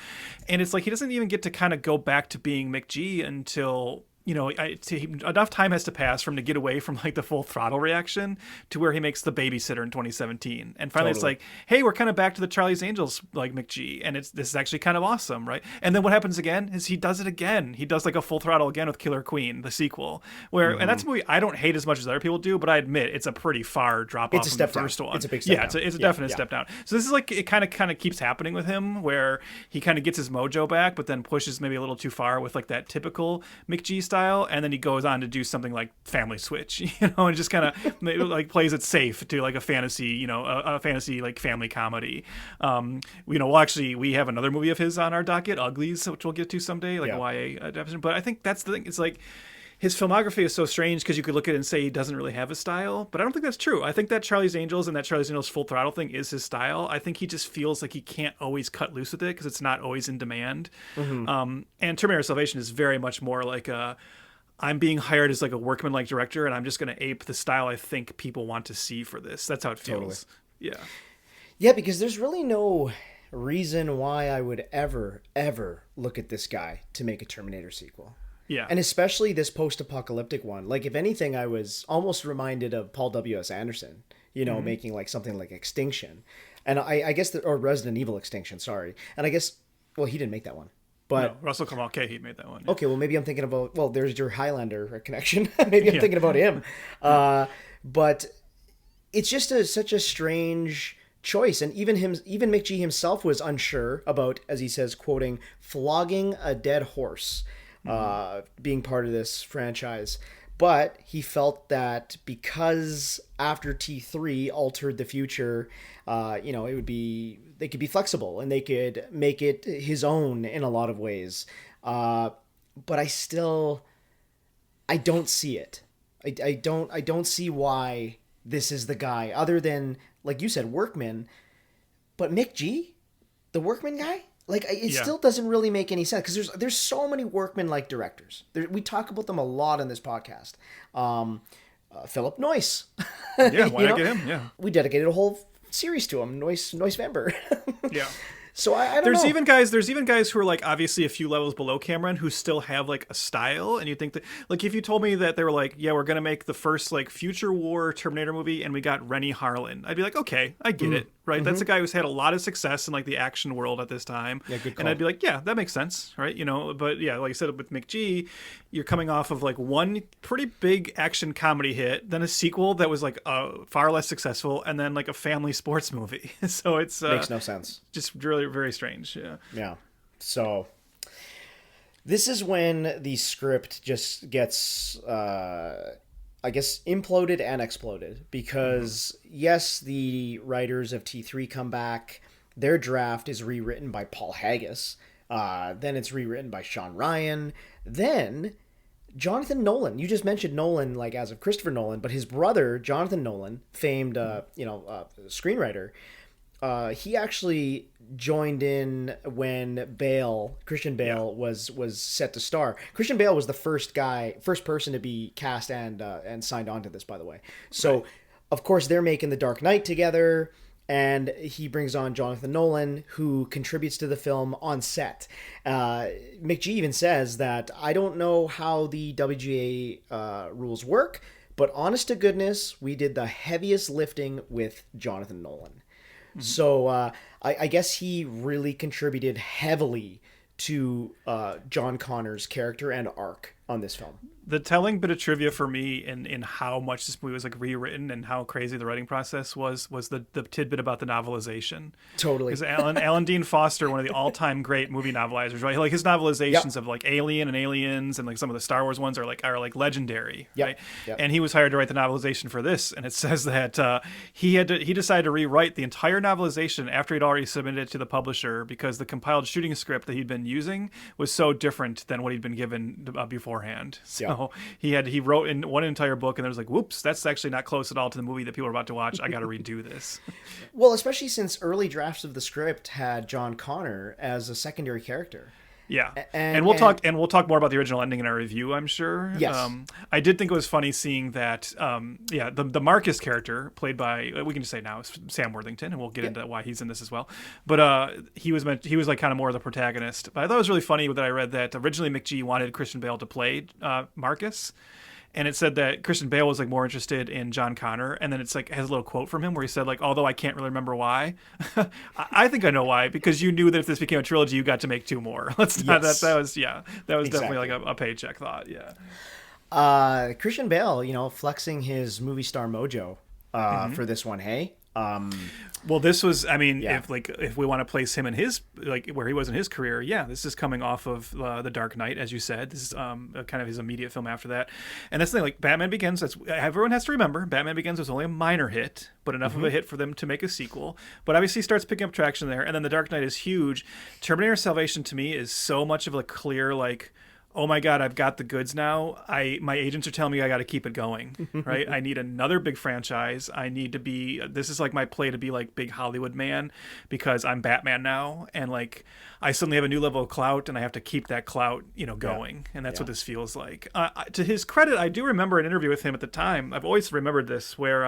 And it's like he doesn't even get to kind of go back to being MAYke until enough time has to pass for him to get away from like the Full Throttle reaction to where he makes The Babysitter in 2017, and finally It's like, hey, we're kind of back to the Charlie's Angels like MAYke, and this is actually kind of awesome, right? And then what happens again is he does it again. He does like a Full Throttle again with Killer Queen, the sequel, where and that's a movie I don't hate as much as other people do, but I admit it's a pretty far drop off from the first one. It's a big step down. It's a definite step down. So this is like it kind of keeps happening with him, where he kind of gets his mojo back, but then pushes maybe a little too far with like that typical MAYke style, and then he goes on to do something like Family Switch, and just kind of like plays it safe to like a fantasy, a fantasy like family comedy. We have another movie of his on our docket, Uglies, which we'll get to someday, like a YA adaptation. But I think that's the thing. It's like his filmography is so strange because you could look at it and say he doesn't really have a style, but I don't think that's true. I think that Charlie's Angels and that Charlie's Angels Full Throttle thing is his style. I think he just feels like he can't always cut loose with it because it's not always in demand. And Terminator Salvation is very much more like I'm being hired as like a workman-like director, and I'm just going to ape the style I think people want to see for this. That's how it feels. Totally. Yeah, because there's really no reason why I would ever look at this guy to make a Terminator sequel. Yeah. And especially this post-apocalyptic one. Like, if anything, I was almost reminded of Paul W.S. Anderson, making like something like Extinction. And I guess, or Resident Evil Extinction, sorry. And I guess, well, he didn't make that one. But no, Russell Mulcahy made that one. Okay, well, maybe I'm thinking about, there's your Highlander connection. Maybe I'm thinking about him. But it's just such a strange choice. And even MAYke himself was unsure about, as he says, quoting, flogging a dead horse, being part of this franchise. But he felt that because after T3 altered the future, they could be flexible and they could make it his own in a lot of ways. But I don't see it. I don't see why this is the guy, other than, like you said, workman. But MAYke, the workman guy? Like, it still doesn't really make any sense, because there's so many workman-like directors. We talk about them a lot on this podcast. Philip Noyce. Yeah, why not get him? Yeah. We dedicated a whole series to him, Noyce-Vember. Yeah. So I don't know. There's even guys who are like obviously a few levels below Cameron who still have like a style, and you think that, like, if you told me that they were like, yeah, we're gonna make the first like future war Terminator movie and we got Rennie Harlan, I'd be like, okay, I get it, right? That's a guy who's had a lot of success in like the action world at this time. Yeah, good call. And I'd be like, yeah, that makes sense, right? But yeah, like I said with MAYke, you're coming off of like one pretty big action comedy hit, then a sequel that was like far less successful, and then like a family sports movie. So it's makes no sense. Just really very strange. Yeah. So this is when the script just gets, I guess, imploded and exploded, because yes, the writers of T3 come back. Their draft is rewritten by Paul Haggis. Then it's rewritten by Sean Ryan. Then Jonathan Nolan. You just mentioned Nolan, like as of Christopher Nolan, but his brother Jonathan Nolan, famed, screenwriter, he actually joined in when Christian Bale was set to star. Christian Bale was the first person to be cast and signed on to this, by the way. So, of course, they're making The Dark Knight together, and he brings on Jonathan Nolan, who contributes to the film on set. McG even says that, I don't know how the WGA rules work, but honest to goodness, we did the heaviest lifting with Jonathan Nolan. Mm-hmm. So I guess he really contributed heavily to John Connor's character and arc on this film. The telling bit of trivia for me in how much this movie was like rewritten and how crazy the writing process was the tidbit about the novelization. Totally. Because Alan Dean Foster, one of the all-time great movie novelizers, right? Like his novelizations of like Alien and Aliens and like some of the Star Wars ones are like legendary, right? Yep. And he was hired to write the novelization for this, and it says that he decided to rewrite the entire novelization after he'd already submitted it to the publisher because the compiled shooting script that he'd been using was so different than what he'd been given beforehand. So he wrote in one entire book, and there was like, whoops, that's actually not close at all to the movie that people are about to watch. I got to redo this. Well, especially since early drafts of the script had John Connor as a secondary character. Yeah, and we'll talk more about the original ending in our review, I'm sure. Yes. I did think it was funny seeing that. The Marcus character played by, we can just say now, Sam Worthington, and we'll get into why he's in this as well. But he was like kind of more of the protagonist. But I thought it was really funny that I read that originally McG wanted Christian Bale to play Marcus. And it said that Christian Bale was like more interested in John Connor, and then it's like has a little quote from him where he said like, although I can't really remember why, I think I know why, because you knew that if this became a trilogy, you got to make 2 more. Let's not that was definitely like a paycheck thought. Yeah. Christian Bale, flexing his movie star mojo for this one. Hey. Well, this was, if we want to place him in his, like where he was in his career, this is coming off of The Dark Knight, as you said. This is kind of his immediate film after that. And that's the thing, like Batman Begins, everyone has to remember, Batman Begins was only a minor hit, but enough of a hit for them to make a sequel. But obviously starts picking up traction there. And then The Dark Knight is huge. Terminator Salvation to me is so much of a clear, like, oh my God, I've got the goods now. My agents are telling me I got to keep it going, right? I need another big franchise. I need to be, this is like my play to be like big Hollywood man because I'm Batman now. And like, I suddenly have a new level of clout and I have to keep that clout, going. And that's what this feels like. To his credit, I do remember an interview with him at the time. I've always remembered this where,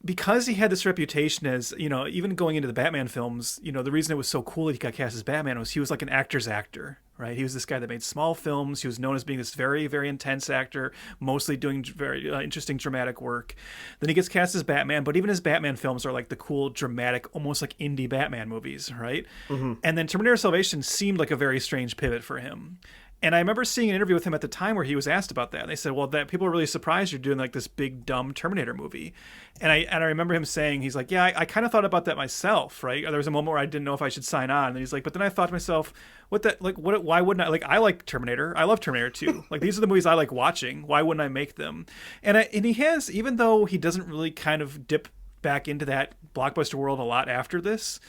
because he had this reputation as, even going into the Batman films, the reason it was so cool that he got cast as Batman was he was like an actor's actor, right? He was this guy that made small films. He was known as being this very, very intense actor, mostly doing very interesting dramatic work. Then he gets cast as Batman, but even his Batman films are like the cool, dramatic, almost like indie Batman movies, right? Mm-hmm. And then Terminator Salvation seemed like a very strange pivot for him. And I remember seeing an interview with him at the time where he was asked about that. And they said, well, that people are really surprised you're doing like this big, dumb Terminator movie. And I remember him saying, he's like, I kind of thought about that myself, right? There was a moment where I didn't know if I should sign on. And he's like, but then I thought to myself, why wouldn't I? Like, I like Terminator. I love Terminator 2. Like, these are the movies I like watching. Why wouldn't I make them? And he has, even though he doesn't really kind of dip back into that blockbuster world a lot after this,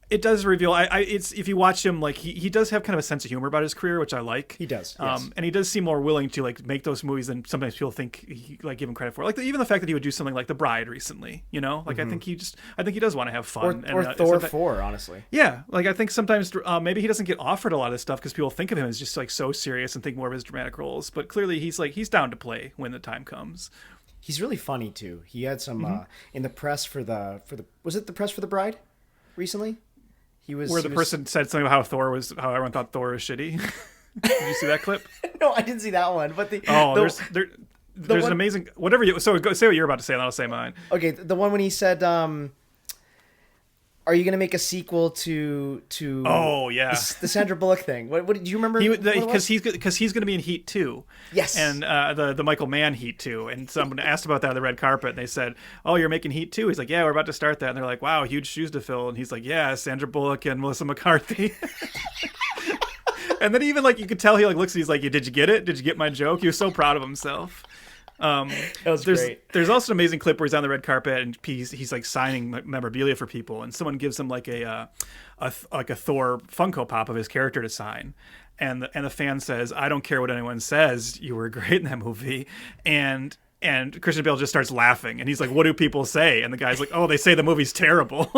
it does reveal. It's if you watch him, like he does have kind of a sense of humor about his career, which I like. He does, yes. And he does seem more willing to like make those movies than sometimes people think he like give him credit for. Like even the fact that he would do something like The Bride recently, like I think he does want to have fun. Or Thor 4, honestly. Yeah, like I think sometimes maybe he doesn't get offered a lot of stuff because people think of him as just like so serious and think more of his dramatic roles. But clearly he's down to play when the time comes. He's really funny too. He had some in the press for the was it the press for The Bride recently? Person said something about how everyone thought Thor was shitty. Did you see that clip? No, I didn't see that one. But there's an amazing whatever you. So go say what you're about to say, and I'll say mine. Okay, the one when he said, "Are you going to make a sequel to?" Oh yeah, the Sandra Bullock thing. What did you remember? Because he's going to be in Heat 2. Yes, and the Michael Mann Heat 2. And someone asked about that on the red carpet, and they said, "Oh, you're making Heat 2?" He's like, "Yeah, we're about to start that." And they're like, "Wow, huge shoes to fill." And he's like, "Yeah, Sandra Bullock and Melissa McCarthy." And then even like you could tell he like looks. He's like, "Did you get it? Did you get my joke?" He was so proud of himself. That was great. There's also an amazing clip where he's on the red carpet and he's like signing memorabilia for people, and someone gives him like a Thor Funko Pop of his character to sign, and the fan says, "I don't care what anyone says, you were great in that movie," and And Christian Bale just starts laughing, and he's like, "What do people say?" And the guy's like, "Oh, they say the movie's terrible."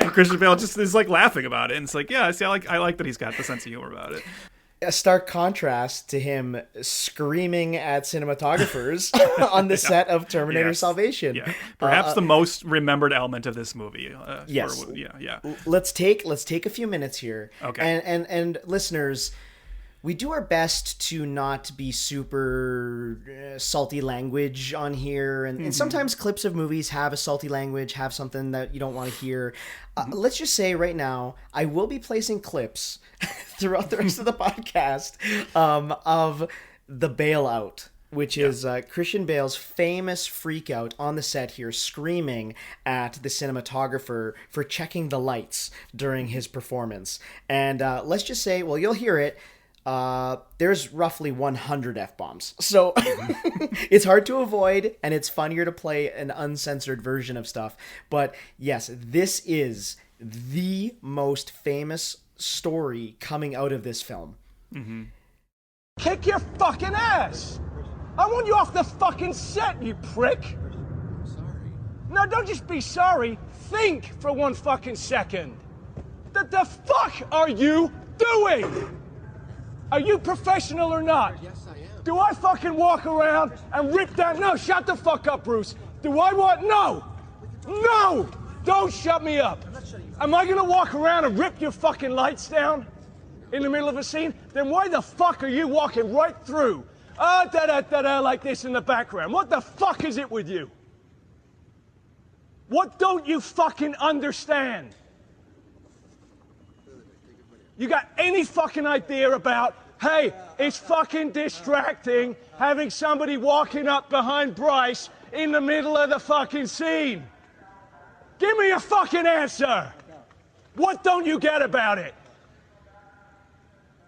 And Christian Bale just is like laughing about it, and it's like, yeah, see, I like that he's got the sense of humor about it. A stark contrast to him screaming at cinematographers on the set of Terminator Salvation. Yeah, perhaps the most remembered element of this movie. Yes. Yeah. Let's take a few minutes here. Okay. And listeners, we do our best to not be super salty language on here. And sometimes clips of movies have a salty language, have something that you don't want to hear. Let's just say right now, I will be placing clips throughout the rest of the podcast of the bailout, which is Christian Bale's famous freak out on the set here, screaming at the cinematographer for checking the lights during his performance. And let's just say, well, you'll hear it. There's roughly 100 F-bombs. So it's hard to avoid, and it's funnier to play an uncensored version of stuff. But yes, this is the most famous story coming out of this film. Mm-hmm. Kick your fucking ass! I want you off the fucking set, you prick! I'm sorry. No, don't just be sorry. Think for 1 fucking second. The fuck are you doing? Are you professional or not? Yes, I am. Do I fucking walk around and rip down? No, shut the fuck up, Bruce. Do I want? No! No! Don't shut me up. Am I gonna walk around and rip your fucking lights down in the middle of a scene? Then why the fuck are you walking right through? Da-da-da-da, like this in the background. What the fuck is it with you? What don't you fucking understand? You got any fucking idea about, hey, it's fucking distracting having somebody walking up behind Bryce in the middle of the fucking scene? Give me a fucking answer. What don't you get about it?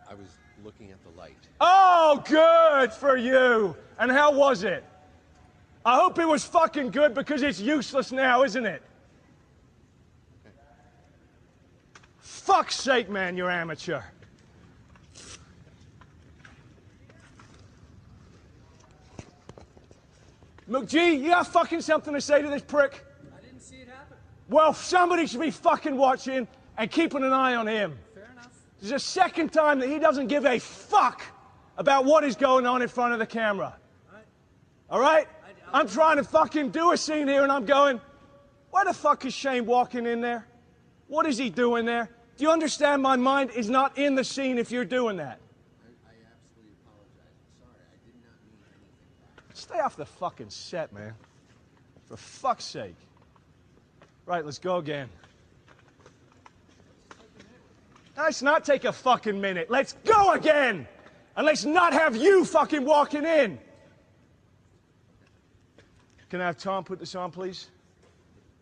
I was looking at the light. Oh, good for you. And how was it? I hope it was fucking good because it's useless now, isn't it? Fuck's sake, man, you're amateur. McGee, you got fucking something to say to this prick? I didn't see it happen. Well, somebody should be fucking watching and keeping an eye on him. Fair enough. This is the second time that he doesn't give a fuck about what is going on in front of the camera. All right? I'm trying to fucking do a scene here and I'm going, why the fuck is Shane walking in there? What is he doing there? Do you understand my mind is not in the scene if you're doing that? I absolutely apologize. I'm sorry. I did not mean anything by it. Stay off the fucking set, man. For fuck's sake. Right, let's go again. Let's not take a fucking minute. Let's go again! And let's not have you fucking walking in. Can I have Tom put this on, please?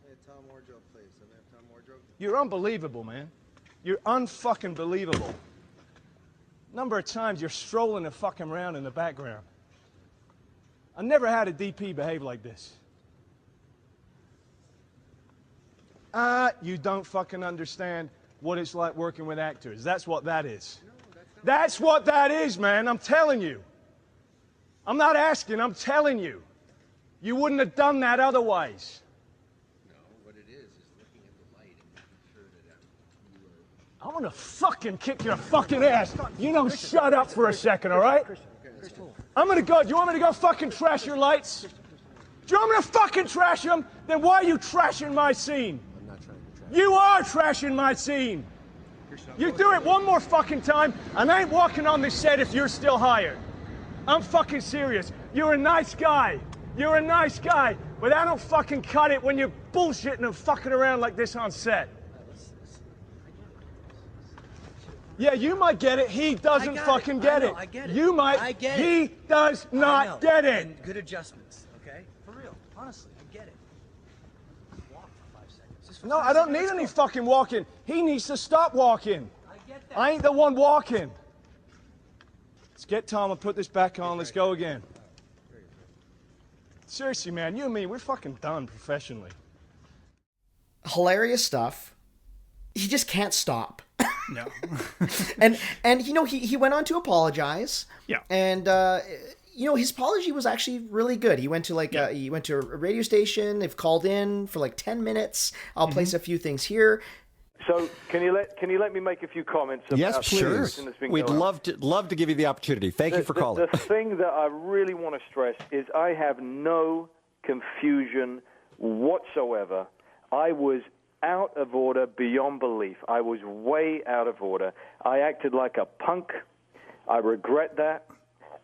Hey, Tom Wardrobe, please. Can I have Tom Wardrobe? You're unbelievable, man. You're unfucking believable. Number of times you're strolling and fucking around in the background. I never had a DP behave like this. You don't fucking understand what it's like working with actors. That's what that is. That's what that is, man. I'm telling you. I'm not asking, I'm telling you. You wouldn't have done that otherwise. No, what it is looking at the light and making sure that you are... I'm gonna fucking kick your fucking ass. You don't shut up for a second, all right? I'm gonna go. Do you want me to go fucking trash your lights? Do you want me to fucking trash them? Then why are you trashing my scene? I'm not trying to trash. You are trashing my scene. You do it one more fucking time, and I ain't walking on this set if you're still hired. I'm fucking serious. You're a nice guy. You're a nice guy, but I don't fucking cut it when you're bullshitting and fucking around like this on set. Yeah, you might get it. He doesn't fucking get it. I get it. You might. I get he it. does not get it. And good adjustments, okay? For real. Honestly, I get it. Walk for 5 seconds. Just for No, 5 I don't seconds. need Let's any go. fucking walking. He needs to stop walking. I get that. I ain't the one walking. Let's get Tom and put this back on. Let's go again. Seriously, man, you and me, we're fucking done professionally. Hilarious stuff. He just can't stop. No. and you know, he went on to apologize. Yeah. And his apology was actually really good. He went to he went to a radio station. They've called in for like 10 minutes. I'll place a few things here. So can you let me make a few comments about Yes, please. We'd love to give you the opportunity. Thank you for calling. The thing that I really want to stress is I have no confusion whatsoever. I was out of order beyond belief. I was way out of order. I acted like a punk. I regret that.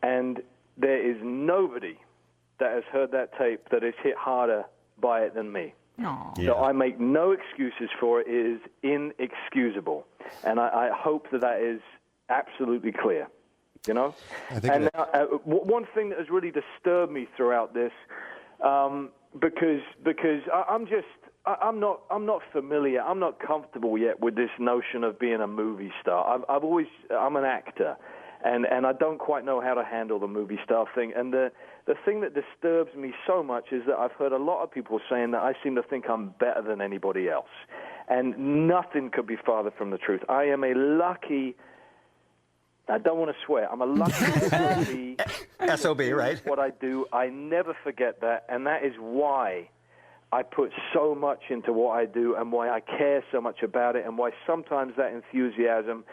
And there is nobody that has heard that tape that is hit harder by it than me. So I make no excuses for it. It is inexcusable. And I hope that is absolutely clear, I think one thing that has really disturbed me throughout this, because I'm not familiar, I'm not comfortable yet with this notion of being a movie star. I'm an actor. And I don't quite know how to handle the movie star thing. And the thing that disturbs me so much is that I've heard a lot of people saying that I seem to think I'm better than anybody else. And nothing could be farther from the truth. I am a lucky, I don't want to swear, I'm a lucky SOB, right? What I do, I never forget that. And that is why I put so much into what I do and why I care so much about it and why sometimes that enthusiasm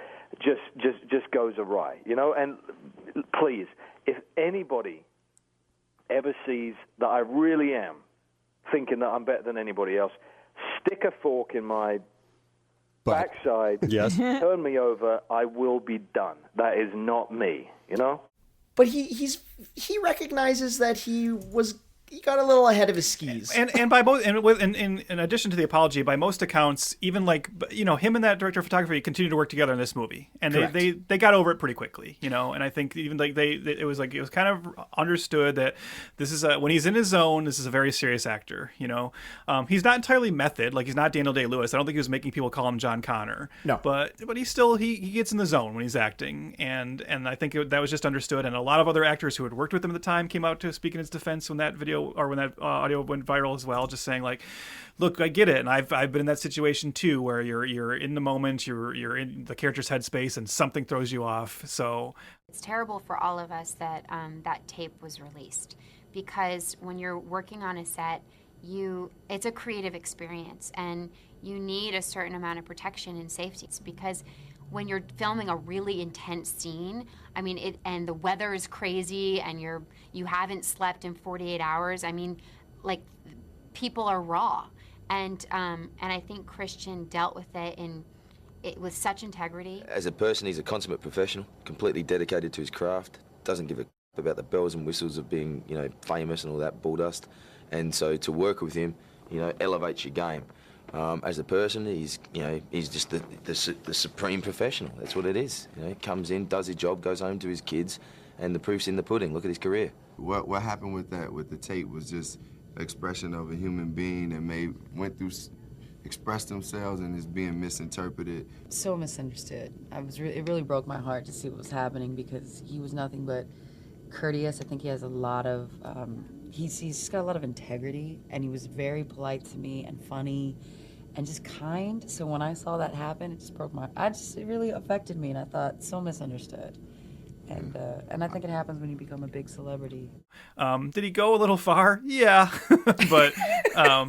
just goes awry, And please, if anybody ever sees that I really am thinking that I'm better than anybody else, stick a fork in my backside, turn me over, I will be done. That is not me, But he recognizes that he got a little ahead of his skis. And by both, and in addition to the apology, by most accounts, even him and that director of photography continued to work together in this movie, and they got over it pretty quickly, And I think even it was kind of understood that this is when he's in his zone, this is a very serious actor, He's not entirely method, he's not Daniel Day-Lewis. I don't think he was making people call him John Connor. No, but he's still he gets in the zone when he's acting, and I think that was just understood. And a lot of other actors who had worked with him at the time came out to speak in his defense when that video or when that audio went viral as well, just saying look, I get it, and I've been in that situation too, where you're in the moment, you're in the character's headspace, and something throws you off. So it's terrible for all of us that that tape was released, because when you're working on a set, it's a creative experience, and you need a certain amount of protection and safety. It's because when you're filming a really intense scene, and the weather is crazy, and you haven't slept in 48 hours. People are raw, and I think Christian dealt with it with such integrity. As a person, he's a consummate professional, completely dedicated to his craft. Doesn't give a about the bells and whistles of being, famous and all that bulldust. And so to work with him, elevates your game. As a person, he's just the supreme professional. That's what it is. Comes in, does his job, goes home to his kids, and the proof's in the pudding. Look at his career. What happened with the tape was just an expression of a human being that expressed themselves and is being misinterpreted. So misunderstood. It really broke my heart to see what was happening, because he was nothing but courteous. I think he has a lot of, he's got a lot of integrity, and he was very polite to me and funny and just kind. So when I saw that happen, it just broke it really affected me, and I thought, so misunderstood. And I think it happens when you become a big celebrity. Did he go a little far? Yeah, but I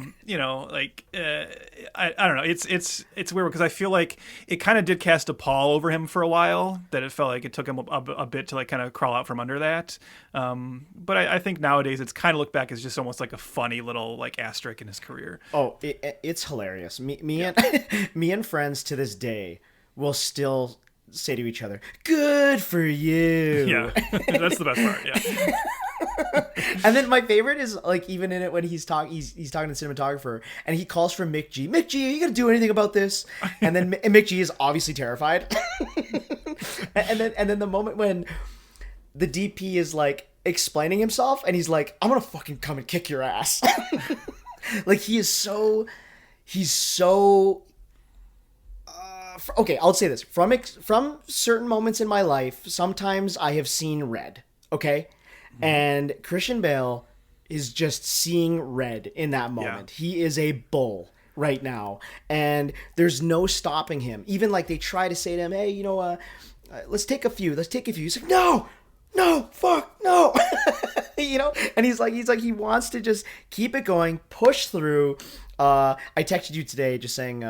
don't know. It's weird, because I feel like it kind of did cast a pall over him for a while. That it felt like it took him a bit to kind of crawl out from under that. But I think nowadays it's kind of looked back as just almost like a funny little asterisk in his career. Oh, it's hilarious. Me and friends to this day will still say to each other, "Good for you." Yeah, that's the best part. Yeah. And then my favorite is even in it when he's talking to the cinematographer, and he calls for Mick G. Mick G, are you gonna do anything about this? And then Mick G is obviously terrified. and then the moment when the DP is explaining himself, and he's like, "I'm gonna fucking come and kick your ass." He's so. Okay, I'll say this. From certain moments in my life, sometimes I have seen red, okay? Mm-hmm. And Christian Bale is just seeing red in that moment. Yeah. He is a bull right now, and there's no stopping him. Even they try to say to him, "Hey, let's take a few. He's like, No, no, fuck, no. You know, and he's like, he wants to just keep it going, push through. I texted you today just saying,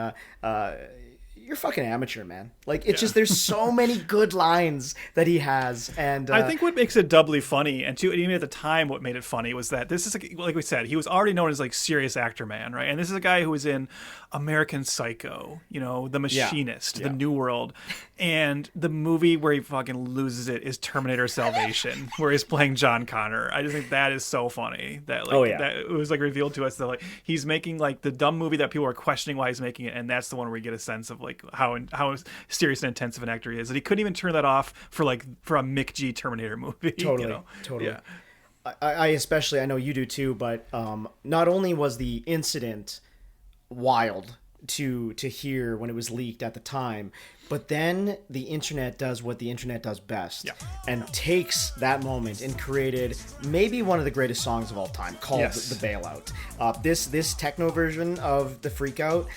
you're fucking amateur, man. Like, it's just, there's so many good lines that he has. And I think what makes it doubly funny, and even at the time what made it funny, was that this is, like we said, he was already known as like serious actor man, right? And this is a guy who was in American Psycho, you know, The Machinist, The New World, and the movie where he fucking loses it is Terminator Salvation, where he's playing John Connor. I just think that is so funny that like that it was like revealed to us that like he's making like the dumb movie that people are questioning why he's making it, and that's the one where we get a sense of like how serious and intensive an actor he is, and he couldn't even turn that off for a MAYke Terminator movie. Totally, you know? totally. Yeah. I especially, I know you do too, but not only was the incident wild to hear when it was leaked at the time, but then the internet does what the internet does best, and takes that moment and created maybe one of the greatest songs of all time, called The Bailout. This techno version of the Freak Out,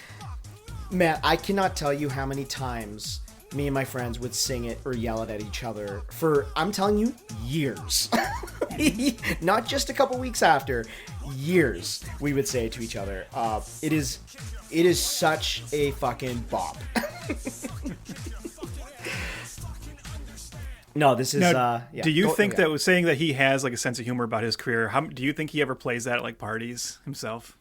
man, I cannot tell you how many times me and my friends would sing it or yell it at each other for, I'm telling you, years. Not just a couple weeks after, years we would say it to each other. It is such a fucking bop. No, this is now, do you think that was saying that he has like a sense of humor about his career, do you think he ever plays that at like parties himself?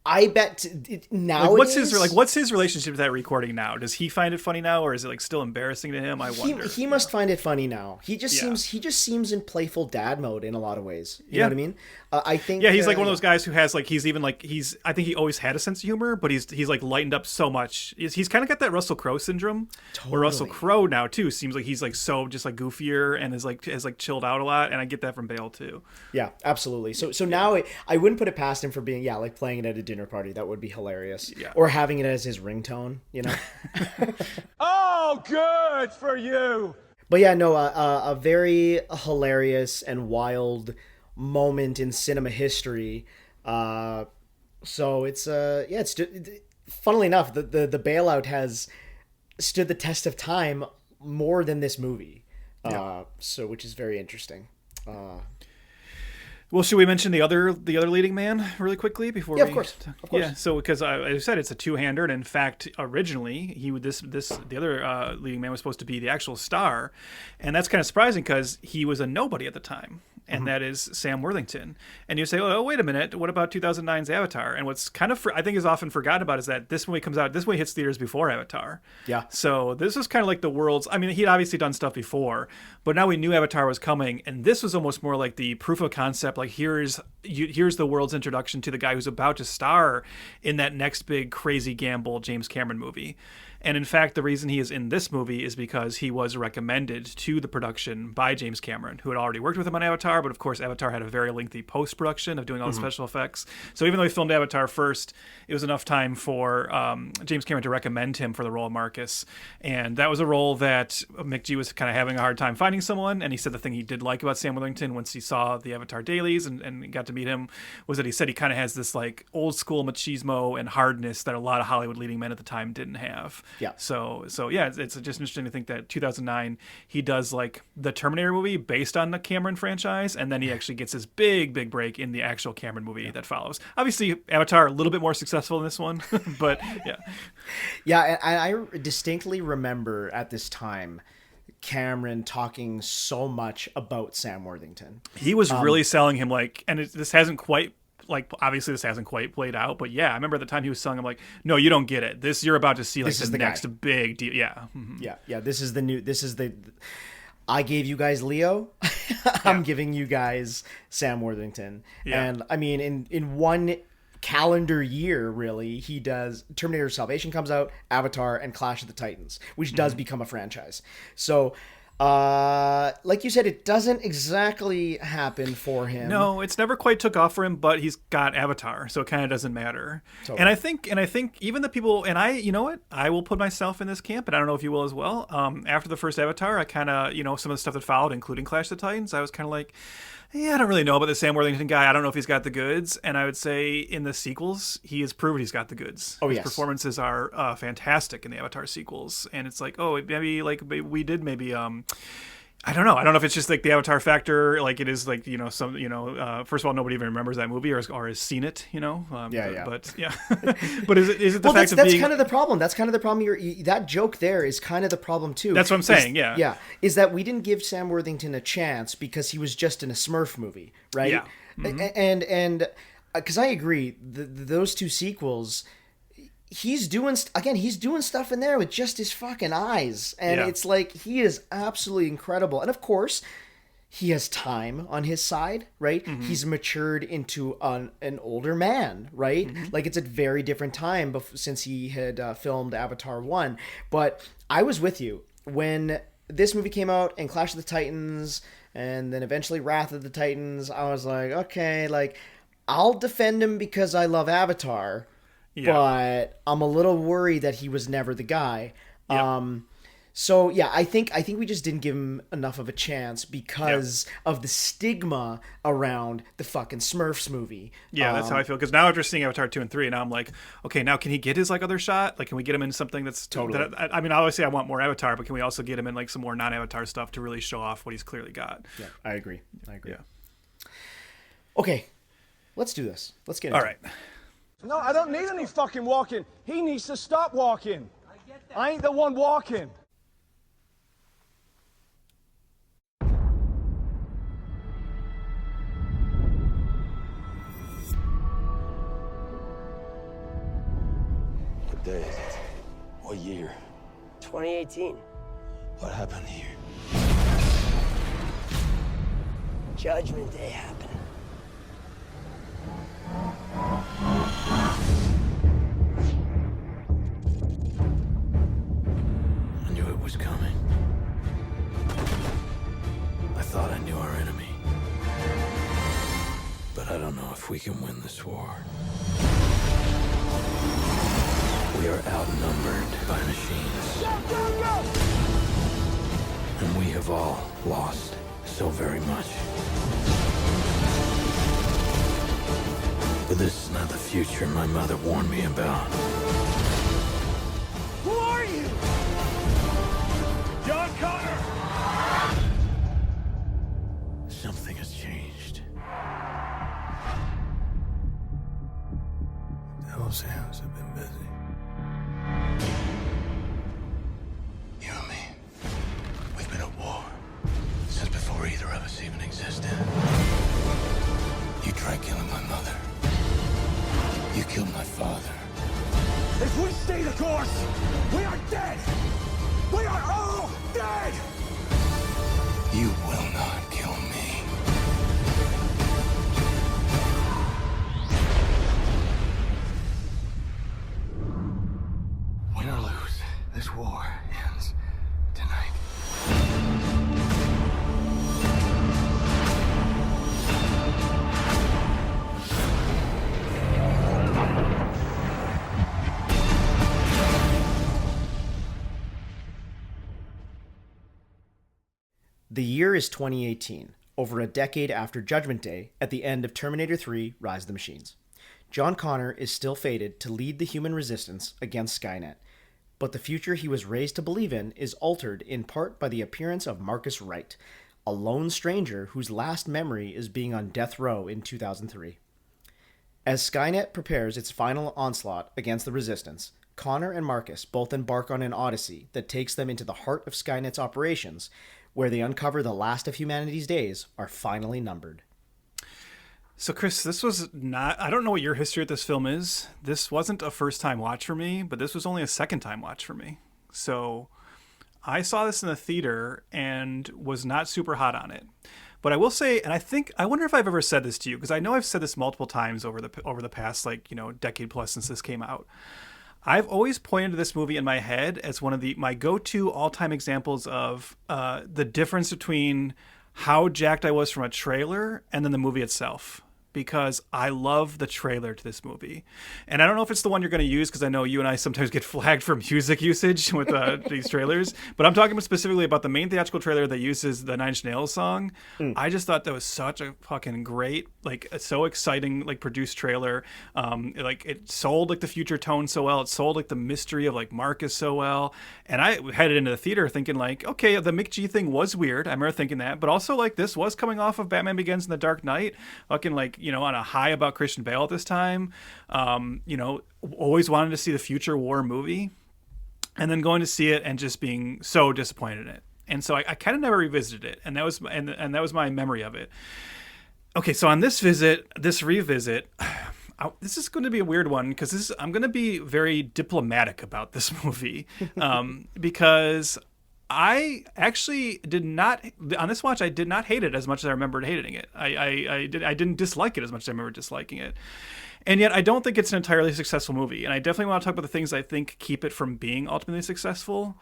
I bet now. Like, what's his relationship to that recording now? Does he find it funny now, or is it like still embarrassing to him? I wonder. He must find it funny now. He just seems in playful dad mode in a lot of ways. You know what I mean? I think. Yeah, he's like one of those guys who has like I think he always had a sense of humor, but he's like lightened up so much. He's kind of got that Russell Crowe syndrome. Totally. Where Russell Crowe now too seems like he's like so just like goofier and is like chilled out a lot, and I get that from Bale too. Yeah, absolutely. So now I wouldn't put it past him for being like playing it at a dinner party. That would be hilarious. Yeah. Or having it as his ringtone, you know. Oh, good for you. But yeah, no, a very hilarious and wild moment in cinema history. So it's funnily enough, the Bailout has stood the test of time more than this movie. So which is very interesting. Well, should we mention the other leading man really quickly before? Yeah, of course. Yeah, so because I said it's a two-hander, and in fact, originally the other leading man was supposed to be the actual star, and that's kind of surprising because he was a nobody at the time, and that is Sam Worthington. And you say, oh, wait a minute, what about 2009's Avatar? And what's kind of I think is often forgotten about is that this movie comes out, this movie hits theaters before Avatar. Yeah. So this was kind of like the world's. I mean, he'd obviously done stuff before, but now we knew Avatar was coming, and this was almost more like the proof of concept. Like here's the world's introduction to the guy who's about to star in that next big crazy gamble James Cameron movie. And in fact, the reason he is in this movie is because he was recommended to the production by James Cameron, who had already worked with him on Avatar. But of course, Avatar had a very lengthy post-production of doing all the special effects. So even though he filmed Avatar first, it was enough time for James Cameron to recommend him for the role of Marcus. And that was a role that MAYke was kind of having a hard time finding someone. And he said the thing he did like about Sam Worthington once he saw the Avatar dailies and got to meet him was that he said he kind of has this like old school machismo and hardness that a lot of Hollywood leading men at the time didn't have. Yeah. So yeah, it's just interesting to think that 2009 he does like the Terminator movie based on the Cameron franchise, and then he actually gets his big break in the actual Cameron movie that follows. Obviously, Avatar a little bit more successful in this one, but yeah. Yeah, and I distinctly remember at this time Cameron talking so much about Sam Worthington. He was really selling him like, and this hasn't quite. Like, obviously this hasn't quite played out, but yeah, I remember at the time he was selling him like, no, you don't get it. This, you're about to see like the next big deal. Yeah. Mm-hmm. Yeah. This is the, I gave you guys Leo. I'm giving you guys Sam Worthington. Yeah. And I mean, in one calendar year, really, he does Terminator Salvation comes out, Avatar, and Clash of the Titans, which does become a franchise. So, like you said, it doesn't exactly happen for him. No, it's never quite took off for him, but he's got Avatar, so it kind of doesn't matter. Totally. And I think even the people, and you know what, I will put myself in this camp, and I don't know if you will as well. After the first Avatar, I kind of, some of the stuff that followed, including Clash of the Titans, I was kind of like, yeah, I don't really know about the Sam Worthington guy. I don't know if he's got the goods. And I would say in the sequels, he has proven he's got the goods. Oh, His yes. performances are fantastic in the Avatar sequels. And it's like, oh, maybe like we did maybe I don't know. I don't know if it's just like the Avatar factor, like it is like, first of all, nobody even remembers that movie or has seen it, Yeah. But yeah. But is it the well, fact that's being... kind of the problem. That's kind of the problem. That joke there is kind of the problem too. That's what I'm saying. Yeah. Yeah. Is that we didn't give Sam Worthington a chance because he was just in a Smurf movie, right? Yeah. Mm-hmm. And because I agree, those two sequels, he's doing stuff in there with just his fucking eyes, and it's like he is absolutely incredible. And of course, he has time on his side, right? Mm-hmm. He's matured into an older man, right? Mm-hmm. Like it's a very different time since he had filmed Avatar 1. But I was with you when this movie came out and Clash of the Titans and then eventually Wrath of the Titans. I was like, okay, like I'll defend him because I love Avatar. Yeah. But I'm a little worried that he was never the guy. Yeah. So yeah, I think we just didn't give him enough of a chance because of the stigma around the fucking Smurfs movie. Yeah, that's how I feel. Because now after seeing Avatar 2 and 3, now I'm like, okay, now can he get his like other shot? Like, can we get him in something that's totally? I mean, obviously, I want more Avatar, but can we also get him in like some more non-Avatar stuff to really show off what he's clearly got? Yeah, I agree. Yeah. Okay, let's do this. Let's get into it. All right. No, I don't need any fucking walking. He needs to stop walking. I ain't the one walking. What day is it? What year? 2018. What happened here? Judgment Day happened. I knew it was coming. I thought I knew our enemy. But I don't know if we can win this war. We are outnumbered by machines. Go! And we have all lost so very much. But this is not the future my mother warned me about. Who are you? John Connor! Something has changed. Those hands have been busy. You and me, we've been at war since before either of us even existed. You tried killing my mother. You killed my father. If we stay the course, we are dead! We are all dead! You will not kill me. Win or lose, this war ends tonight. The year is 2018, over a decade after Judgment Day at the end of Terminator 3: Rise of the Machines. John Connor is still fated to lead the human resistance against Skynet, but the future he was raised to believe in is altered in part by the appearance of Marcus Wright, a lone stranger whose last memory is being on death row in 2003. As Skynet prepares its final onslaught against the resistance, Connor and Marcus both embark on an odyssey that takes them into the heart of Skynet's operations, where they uncover the last of humanity's days are finally numbered. So, Chris, this was not... I don't know what your history with this film is. This wasn't a first-time watch for me, but this was only a second-time watch for me. So, I saw this in the theater and was not super hot on it. But I will say, and I wonder if I've ever said this to you, because I know I've said this multiple times over the past, decade plus since this came out. I've always pointed to this movie in my head as one of my go-to all-time examples of the difference between how jacked I was from a trailer and then the movie itself. because I love the trailer to this movie. And I don't know if it's the one you're going to use, because I know you and I sometimes get flagged for music usage with these trailers, but I'm talking specifically about the main theatrical trailer that uses the Nine Inch Nails song. I just thought that was such a fucking great, like, so exciting, like, produced trailer. Like, it sold, like, the future tone so well. It sold, like, the mystery of, like, Marcus so well. And I headed into the theater thinking, like, okay, the Mick G thing was weird. I remember thinking that, but also, like, this was coming off of Batman Begins and The Dark Knight, fucking, like, you know, on a high about Christian Bale at this time. You know, always wanted to see the future war movie, and then going to see it and just being so disappointed in it. And so I kind of never revisited it, and that was my memory of it. Okay, so on this revisit, this is going to be a weird one, because I'm going to be very diplomatic about this movie, because I actually did not, on this watch, I did not hate it as much as I remembered hating it. I didn't dislike it as much as I remember disliking it. And yet I don't think it's an entirely successful movie. And I definitely want to talk about the things I think keep it from being ultimately successful.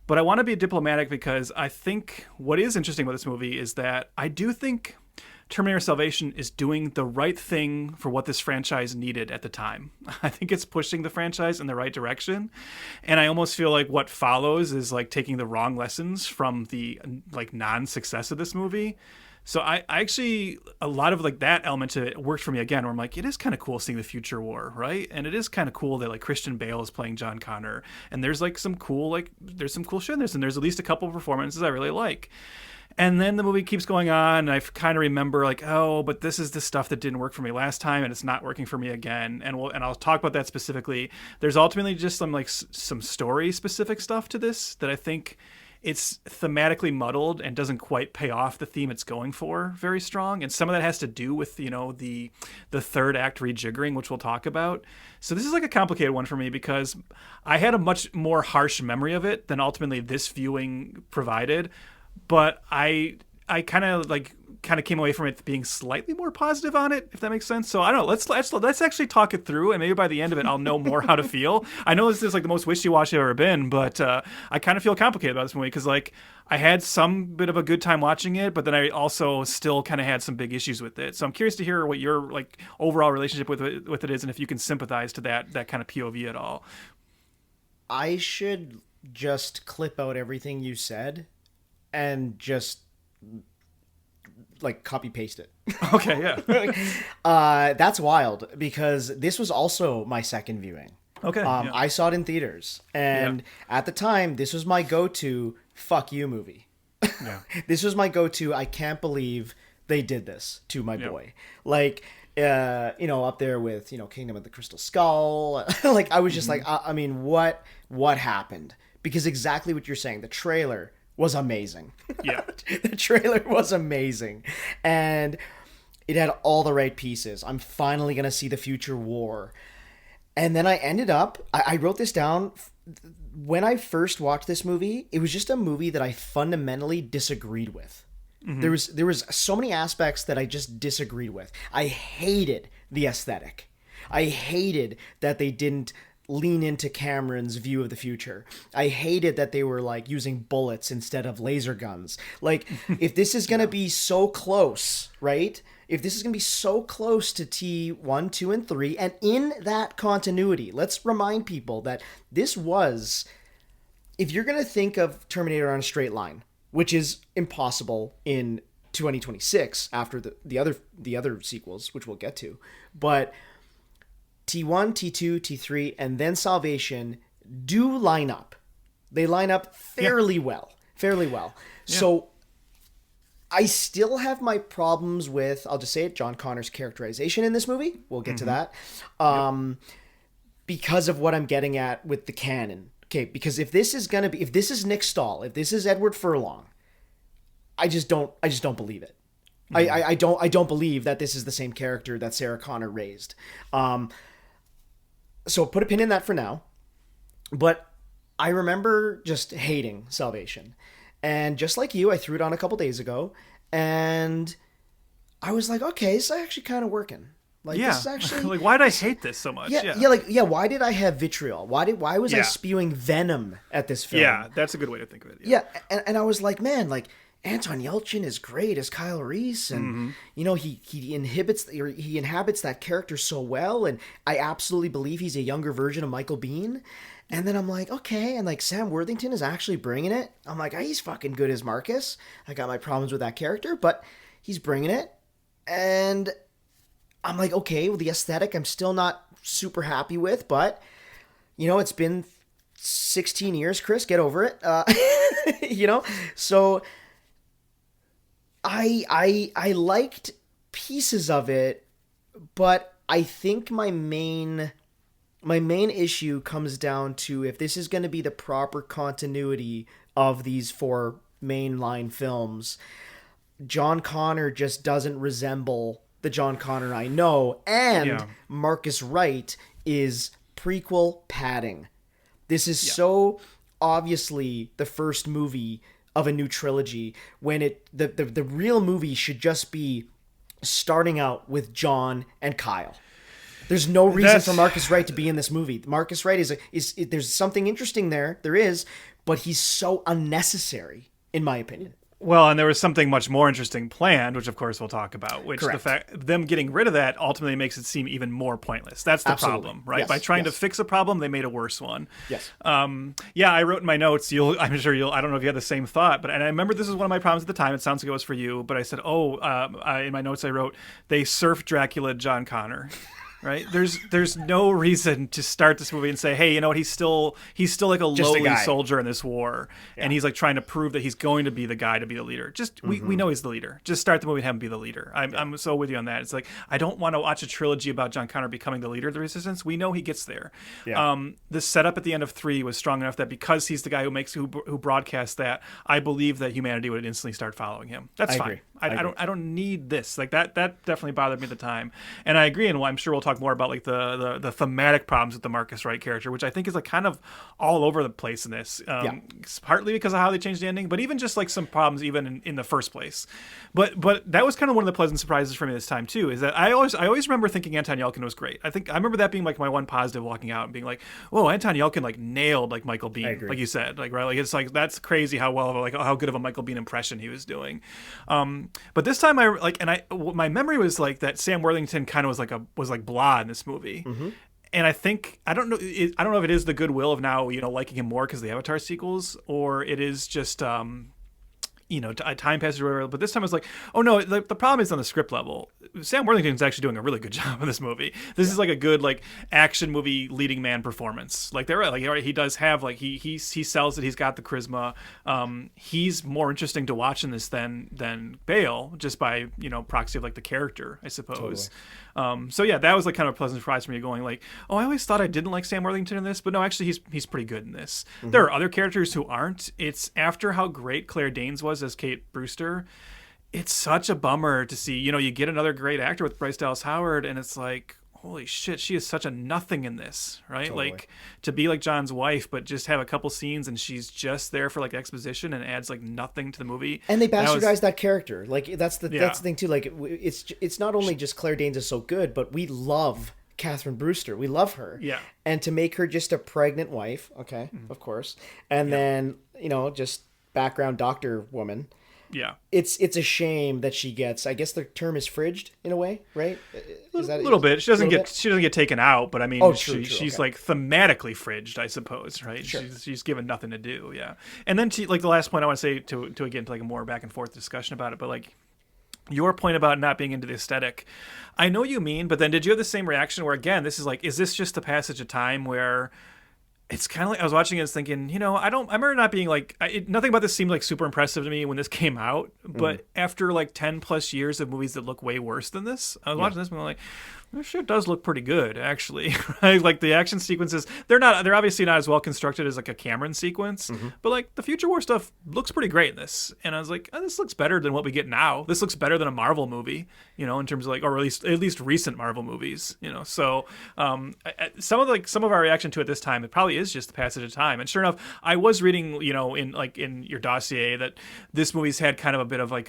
But I want to be diplomatic, because I think what is interesting about this movie is that I do think Terminator Salvation is doing the right thing for what this franchise needed at the time. I think it's pushing the franchise in the right direction. And I almost feel like what follows is like taking the wrong lessons from the like non-success of this movie. So I actually, a lot of like that element to it worked for me again, where I'm like, it is kind of cool seeing the future war, right? And it is kind of cool that like Christian Bale is playing John Connor, and there's like some cool, like there's some cool shit in this, and there's at least a couple of performances I really like. And then the movie keeps going on, and I kind of remember like, oh, but this is the stuff that didn't work for me last time, and it's not working for me again. And I'll talk about that specifically. There's ultimately just some like some story specific stuff to this that I think it's thematically muddled and doesn't quite pay off the theme it's going for very strong. And some of that has to do with, you know, the third act rejiggering, which we'll talk about. So this is like a complicated one for me, because I had a much more harsh memory of it than ultimately this viewing provided. But I kind of came away from it being slightly more positive on it, if that makes sense. So I don't know. Let's actually talk it through, and maybe by the end of it, I'll know more how to feel. I know this is like the most wishy-washy I've ever been, but I kind of feel complicated about this movie, because like I had some bit of a good time watching it, but then I also still kind of had some big issues with it. So I'm curious to hear what your like overall relationship with it is, and if you can sympathize to that kind of POV at all. I should just clip out everything you said and just like copy paste it. Okay, yeah. That's wild, because this was also my second viewing. Okay. I saw it in theaters, and at the time, this was my go-to fuck you movie. Yeah. This was my go-to. I can't believe they did this to my boy. Like, you know, up there with, you know, Kingdom of the Crystal Skull. Like, I was just like, I mean, what happened? Because exactly what you're saying, the trailer was amazing. Yeah. The trailer was amazing. And it had all the right pieces. I'm finally going to see the future war. And then I ended up, I wrote this down. When I first watched this movie, it was just a movie that I fundamentally disagreed with. Mm-hmm. There was so many aspects that I just disagreed with. I hated the aesthetic. I hated that they didn't lean into Cameron's view of the future. I hated that they were like using bullets instead of laser guns. Like, if this is going to be so close, right? If this is going to be so close to T1, 2, and 3, and in that continuity, let's remind people that this was, if you're going to think of Terminator on a straight line, which is impossible in 2026 after the other sequels, which we'll get to, but T1, T2, T3, and then Salvation do line up. They line up fairly well. Fairly well. Yeah. So I still have my problems with, I'll just say it, John Connor's characterization in this movie. We'll get to that. Because of what I'm getting at with the canon. Okay, because if this is Nick Stahl, if this is Edward Furlong, I just don't believe it. I don't believe that this is the same character that Sarah Connor raised. So put a pin in that for now. But I remember just hating Salvation. And just like you, I threw it on a couple days ago. And I was like, okay, it's actually kind of working. Like, this is actually... like, why did I hate this so much? Why did I have vitriol? Why was I spewing venom at this film? Yeah, that's a good way to think of it. Yeah, and I was like, man, like, Anton Yelchin is great as Kyle Reese, and you know he inhabits that character so well, and I absolutely believe he's a younger version of Michael Biehn. And then I'm like, okay, and like Sam Worthington is actually bringing it. I'm like, he's fucking good as Marcus. I got my problems with that character, but he's bringing it. And I'm like, okay, well, the aesthetic I'm still not super happy with, but you know, it's been 16 years, Chris, get over it. You know, so I liked pieces of it, but I think my main issue comes down to if this is going to be the proper continuity of these 4 mainline films, John Connor just doesn't resemble the John Connor I know, and Marcus Wright is prequel padding. This is so obviously the first movie of a new trilogy when the real movie should just be starting out with John and Kyle. There's no reason for Marcus Wright to be in this movie. Marcus Wright is there's something interesting there. There is, but he's so unnecessary, in my opinion. Well, and there was something much more interesting planned, which of course we'll talk about, which Correct. the fact them getting rid of that ultimately makes it seem even more pointless. That's the problem, right? Yes. By trying to fix a problem, they made a worse one. Yes. Yeah, I wrote in my notes, I'm sure I don't know if you had the same thought, and I remember this is one of my problems at the time. It sounds like it was for you, but I said, in my notes I wrote, they surf Dracula John Connor. Right? There's no reason to start this movie and say, hey, you know what? He's still like a Just lowly soldier in this war, and he's like trying to prove that he's going to be the guy to be the leader. We know he's the leader. Just start the movie and have him be the leader. I'm so with you on that. It's like I don't want to watch a trilogy about John Connor becoming the leader of the Resistance. We know he gets there. Yeah. The setup at the end of 3 was strong enough that because he's the guy who broadcasts that, I believe that humanity would instantly start following him. That's fine. I don't need this. Like that definitely bothered me at the time, and I agree. And I'm sure we'll talk more about like the thematic problems with the Marcus Wright character, which I think is like kind of all over the place in this. Partly because of how they changed the ending, but even just like some problems even in the first place. But that was kind of one of the pleasant surprises for me this time too. Is that I always remember thinking Anton Yelchin was great. I remember that being like my one positive walking out and being like, whoa, Anton Yelchin like nailed like Michael Biehn, like you said, like right, like it's like that's crazy how how good of a Michael Biehn impression he was doing. But this time my memory was like that Sam Worthington kind of was like blah in this movie. And I think I don't know if it is the goodwill of now liking him more because the Avatar sequels, or it is just time passes or whatever. But this time I was like, oh no, the problem is on the script level. Sam Worthington's actually doing a really good job in this movie. This is like a good like action movie leading man performance. Like they're right, like he does have like he sells it. He's got the charisma. He's more interesting to watch in this than Bale, just by proxy of like the character, I suppose. So yeah, that was like kind of a pleasant surprise for me, going like, oh, I always thought I didn't like Sam Worthington in this, but no, actually he's pretty good in this. There are other characters who aren't. It's after how great Claire Danes was as Kate Brewster, it's such a bummer to see, you get another great actor with Bryce Dallas Howard, and it's like, holy shit, she is such a nothing in this, right? Totally. Like to be like John's wife, but just have a couple scenes and she's just there for like exposition and adds like nothing to the movie. And they bastardize that character. Like that's the thing too. Like it's not only just Claire Danes is so good, but we love Catherine Brewster. We love her. Yeah. And to make her just a pregnant wife, okay, of course, and then just background doctor woman. Yeah, it's a shame that she gets. I guess the term is fridged in a way, right? Is that a little bit? She doesn't get taken out, but I mean, she's like thematically fridged, I suppose, right? Sure. She's given nothing to do. Yeah, and then like the last point I want to say to get into like a more back and forth discussion about it, but like your point about not being into the aesthetic, I know what you mean, but then did you have the same reaction where again, this is like, is this just a passage of time where? It's kind of like I was watching it and thinking, I remember not being like, nothing about this seemed like super impressive to me when this came out. But after like 10 plus years of movies that look way worse than this, I was watching this and I'm like, this shit does look pretty good, actually. Right? Like the action sequences, they're obviously not as well constructed as like a Cameron sequence, but like the future war stuff looks pretty great in this. And I was like, this looks better than what we get now. This looks better than a Marvel movie, in terms of like, or at least recent Marvel movies, So some of our reaction to it this time, it probably is just the passage of time. And sure enough, I was reading, in your dossier that this movie's had kind of a bit of like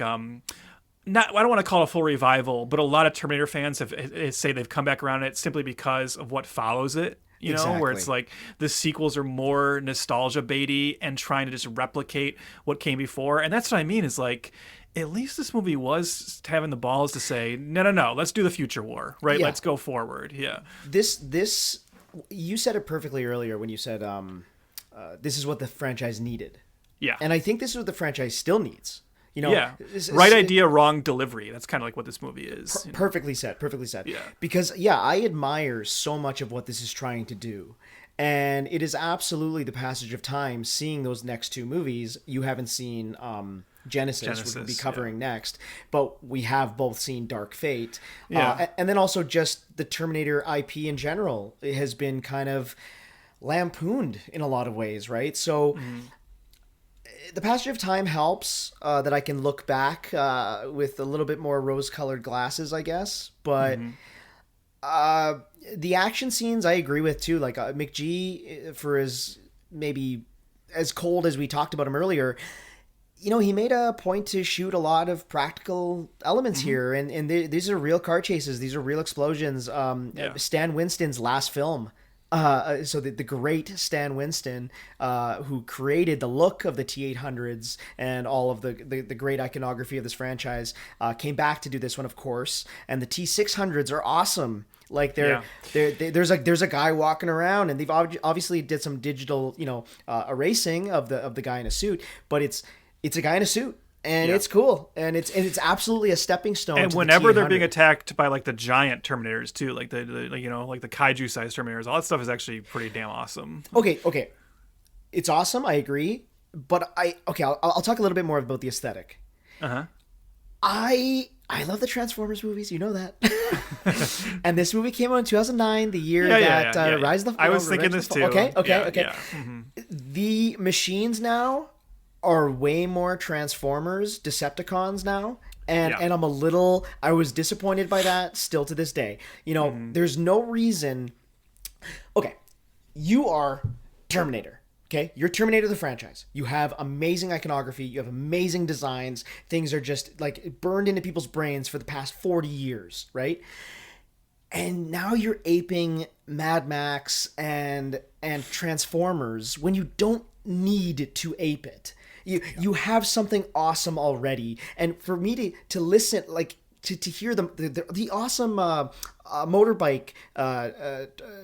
I don't want to call it a full revival, but a lot of Terminator fans say they've come back around it simply because of what follows it. you know, where it's like the sequels are more nostalgia baity and trying to just replicate what came before. And that's what I mean is like, at least this movie was having the balls to say, no, let's do the future war, right? Yeah. Let's go forward. Yeah. This, you said it perfectly earlier when you said, this is what the franchise needed. Yeah. And I think this is what the franchise still needs. You know, yeah. Right idea, wrong delivery. That's kind of like what this movie is. Perfectly said. Yeah. Because, I admire so much of what this is trying to do. And it is absolutely the passage of time seeing those next two movies. You haven't seen Genesis, which we'll be covering next, but we have both seen Dark Fate. And then also just the Terminator IP in general. It has been kind of lampooned in a lot of ways, right? So the passage of time helps that I can look back with a little bit more rose-colored glasses, I guess. But the action scenes, I agree with too. Like McG, for as maybe as cold as we talked about him earlier, you know, he made a point to shoot a lot of practical elements here, and these are real car chases. These are real explosions. Stan Winston's last film. So the great Stan Winston, who created the look of the T-800s and all of the great iconography of this franchise, came back to do this one, of course. And the T-600s are awesome. Like there's a guy walking around, and they've obviously did some digital, erasing of the guy in a suit, but it's a guy in a suit. And it's cool, and it's absolutely a stepping stone. And to whenever the they're T-800. being attacked by like the giant Terminators too, like the kaiju sized Terminators, all that stuff is actually pretty damn awesome. Okay, it's awesome. I agree, but I'll talk a little bit more about the aesthetic. I love the Transformers movies. You know that. And this movie came out in 2009, the year that Rise of the. I was thinking this too. Okay. Yeah. The machines now are way more Transformers, Decepticons now. And I was disappointed by that still to this day. You know, there's no reason. Okay, you are Terminator. Okay, you're Terminator the franchise. You have amazing iconography. You have amazing designs. Things are just like burned into people's brains for the past 40 years, right? And now you're aping Mad Max and Transformers when you don't need to ape it. You have something awesome already, and for me to listen, like to hear the awesome motorbike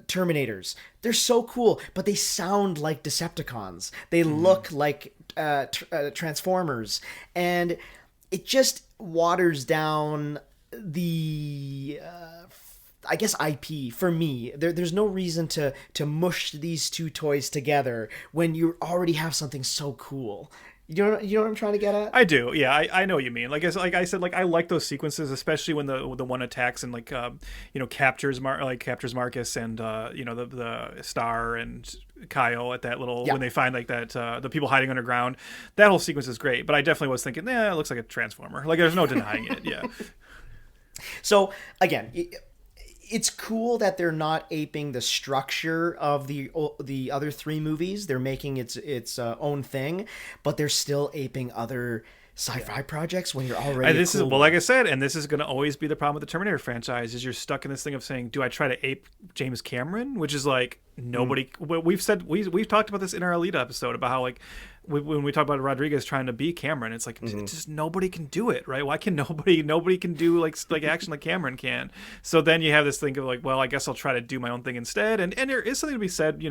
Terminators, they're so cool, but they sound like Decepticons. They look like Transformers, and it just waters down the I guess IP for me. There's no reason to mush these two toys together when you already have something so cool. You know what I'm trying to get at? I do. Yeah, I know what you mean. Like I said, like I like those sequences, especially when the one attacks and like captures Marcus and the Star and Kyle at that little when they find like that the people hiding underground. That whole sequence is great. But I definitely was thinking, it looks like a Transformer. Like there's no denying it. Yeah. So again, it's cool that they're not aping the structure of the other three movies. They're making its own thing, but they're still aping other sci-fi projects when you're already. Like I said, and this is going to always be the problem with the Terminator franchise is you're stuck in this thing of saying, do I try to ape James Cameron, which is like nobody. We've talked about this in our Alita episode about how like. When we talk about Rodriguez trying to be Cameron, it's like just nobody can do it, right? Why can nobody can do like action like Cameron can? So then you have this thing of like, well, I guess I'll try to do my own thing instead. And there is something to be said,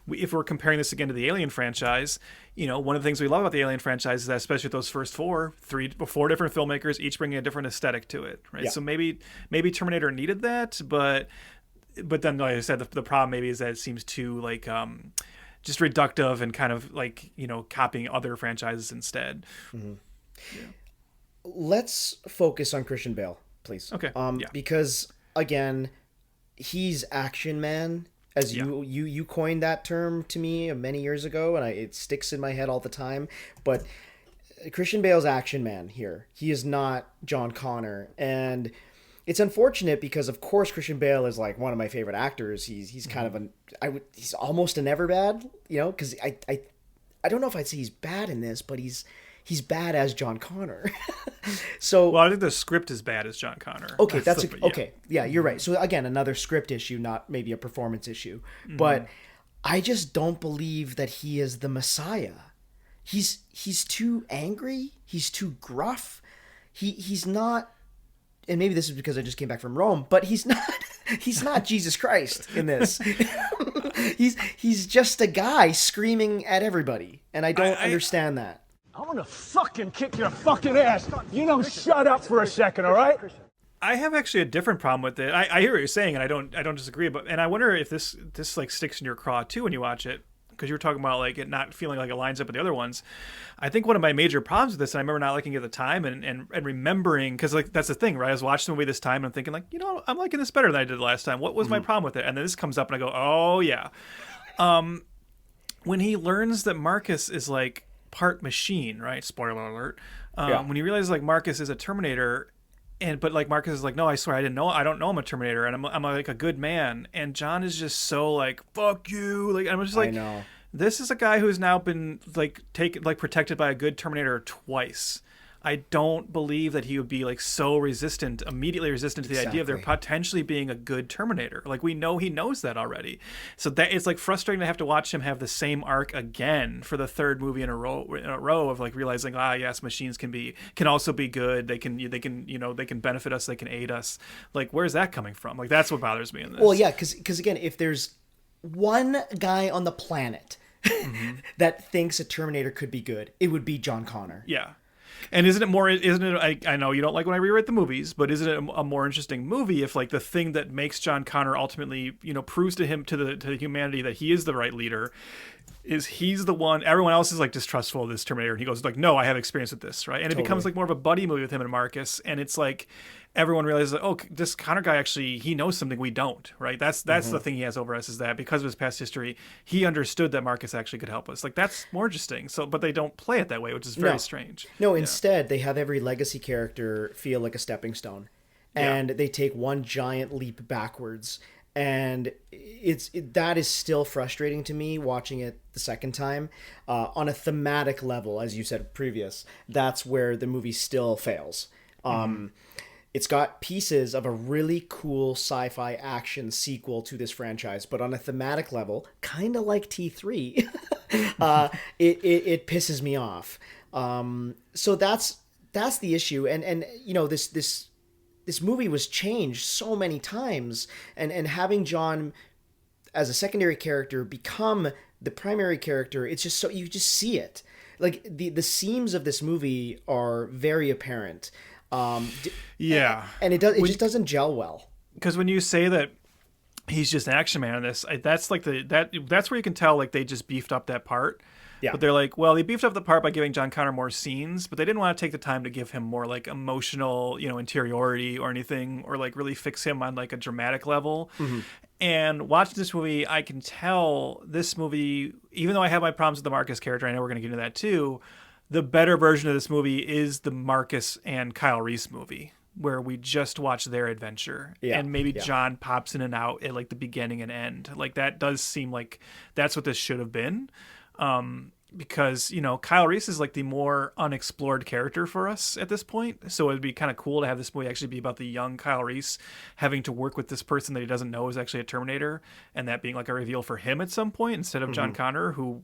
if we're comparing this again to the Alien franchise, one of the things we love about the Alien franchise is that especially with those first four different filmmakers, each bringing a different aesthetic to it, right? Yeah. So maybe Terminator needed that, but then like I said, the problem maybe is that it seems too like just reductive and kind of like, copying other franchises instead. Mm-hmm. Yeah. Let's focus on Christian Bale, please. Okay. Because again, he's action man, as you coined that term to me many years ago, and it sticks in my head all the time. But Christian Bale's action man here. He is not John Connor, and it's unfortunate because, of course, Christian Bale is like one of my favorite actors. He's kind of he's almost a never bad, because I don't know if I'd say he's bad in this, but he's he's bad as John Connor. So well, I think the script is bad as John Connor. Okay, okay. Yeah, you're right. So again, another script issue, not maybe a performance issue. But I just don't believe that he is the Messiah. He's too angry. He's too gruff. He's not. And maybe this is because I just came back from Rome, but he's not Jesus Christ in this. he's just a guy screaming at everybody, and I don't understand that. I'm gonna fucking kick your fucking ass. You know, shut up for a second, all right? I have actually a different problem with it. I hear what you're saying, and I don't disagree. And I wonder if this like sticks in your craw too when you watch it, because you were talking about like it not feeling like it lines up with the other ones. I think one of my major problems with this, and I remember not liking it at the time, and remembering, because like that's the thing, right? I was watching the movie this time, and I'm thinking like, I'm liking this better than I did last time. What was my problem with it? And then this comes up, and I go, oh yeah. When he learns that Marcus is like part machine, right? Spoiler alert. When he realizes like Marcus is a Terminator. But like Marcus is like, no, I swear I don't know I'm a Terminator, and I'm like a good man. And John is just so like, fuck you. Like I'm just like, I know. This is a guy who's now been like protected by a good Terminator twice. I don't believe that he would be like so immediately resistant to the idea of there potentially being a good Terminator. Like we know he knows that already. So that it's like frustrating to have to watch him have the same arc again for the third movie in a row of like realizing, yes, machines can also be good. They can benefit us. They can aid us. Like where's that coming from? Like that's what bothers me in this. Well, yeah, because again, if there's one guy on the planet that thinks a Terminator could be good, it would be John Connor. Yeah. And isn't it I know you don't like when I rewrite the movies, but isn't it a more interesting movie if like the thing that makes John Connor ultimately, proves to humanity that he is the right leader is he's the one, everyone else is like distrustful of this Terminator, and he goes like, no, I have experience with this, right? And it becomes like more of a buddy movie with him and Marcus, and it's like everyone realizes, oh, this Connor guy actually, he knows something we don't, right? That's the thing he has over us, is that because of his past history, he understood that Marcus actually could help us. Like that's more interesting. So, but they don't play it that way, which is very strange. No, instead they have every legacy character feel like a stepping stone, and they take one giant leap backwards. And that is still frustrating to me watching it the second time. On a thematic level, as you said previous, that's where the movie still fails. It's got pieces of a really cool sci-fi action sequel to this franchise, but on a thematic level, kind of like T3, it pisses me off. So that's the issue. And this movie was changed so many times, and having John as a secondary character become the primary character, it's just so you just see it. Like the seams of this movie are very apparent. And it just doesn't gel well. Because when you say that he's just an action man in this, that's like that's where you can tell like they just beefed up that part. Yeah. But they're like, well, they beefed up the part by giving John Connor more scenes, but they didn't want to take the time to give him more like emotional, interiority or anything, or like really fix him on like a dramatic level. And watching this movie, I can tell this movie, even though I have my problems with the Marcus character, I know we're going to get into that too, the better version of this movie is the Marcus and Kyle Reese movie, where we just watch their adventure. And maybe John pops in and out at like the beginning and end. Like that does seem like that's what this should have been. Because, Kyle Reese is like the more unexplored character for us at this point. So it'd be kind of cool to have this movie actually be about the young Kyle Reese having to work with this person that he doesn't know is actually a Terminator, and that being like a reveal for him at some point instead of John Connor, who,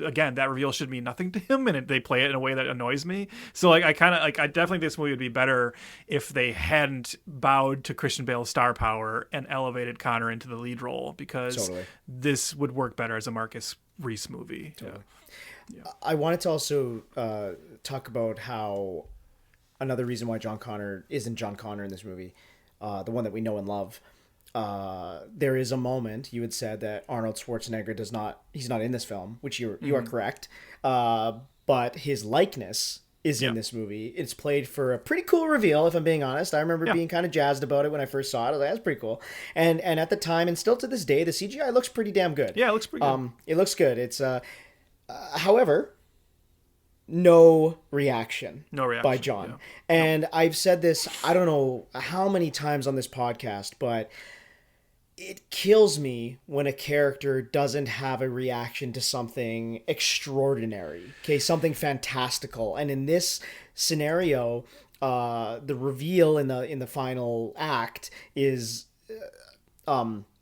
again, that reveal should mean nothing to him, and they play it in a way that annoys me. So like I definitely think this movie would be better if they hadn't bowed to Christian Bale's star power and elevated Connor into the lead role, because this would work better as a Marcus Reese movie. I wanted to also talk about how another reason why John Connor isn't John Connor in this movie, the one that we know and love. There is a moment, you had said, that Arnold Schwarzenegger he's not in this film, which you are correct. But his likeness is in this movie. It's played for a pretty cool reveal, if I'm being honest. I remember being kind of jazzed about it when I first saw it. I was like, that's pretty cool. And at the time, and still to this day, the CGI looks pretty damn good. Yeah, it looks pretty good. It looks good. It's however, no reaction by John. And I've said this, I don't know how many times on this podcast, but it kills me when a character doesn't have a reaction to something extraordinary, okay, something fantastical. And in this scenario, the reveal in the final act is Skynet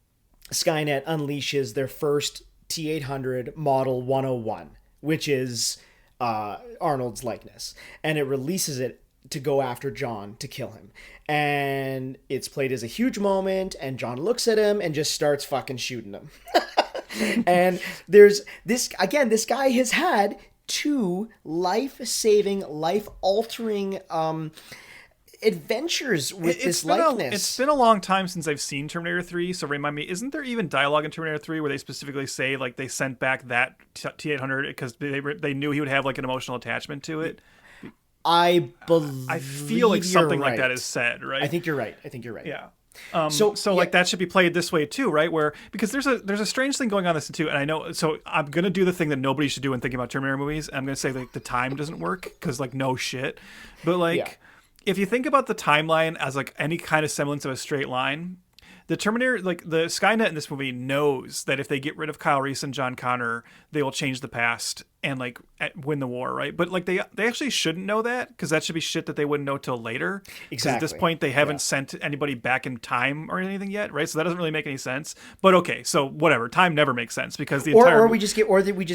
unleashes their first T-800 Model 101, which is Arnold's likeness, and it releases it to go after John to kill him. And it's played as a huge moment, and John looks at him and just starts fucking shooting him. And there's this guy has had 2 life-saving, life-altering adventures with this likeness. It's been a long time since I've seen Terminator 3, so remind me, isn't there even dialogue in Terminator 3 where they specifically say like they sent back that T-800 because they knew he would have like an emotional attachment to it? I feel like something like that is said, right? I think you're right. Yeah. So like that should be played this way too, right? Where because there's a strange thing going on this too, and I know. So I'm gonna do the thing that nobody should do when thinking about Terminator movies. I'm gonna say like the time doesn't work because like no shit, but like if you think about the timeline as like any kind of semblance of a straight line. The Terminator, like the Skynet in this movie, knows that if they get rid of Kyle Reese and John Connor, they will change the past and like win the war, right? But like they actually shouldn't know that because that should be shit that they wouldn't know till later. Exactly. At this point, they haven't sent anybody back in time or anything yet, right? So that doesn't really make any sense. But okay, so whatever. Time never makes sense because the entire or we just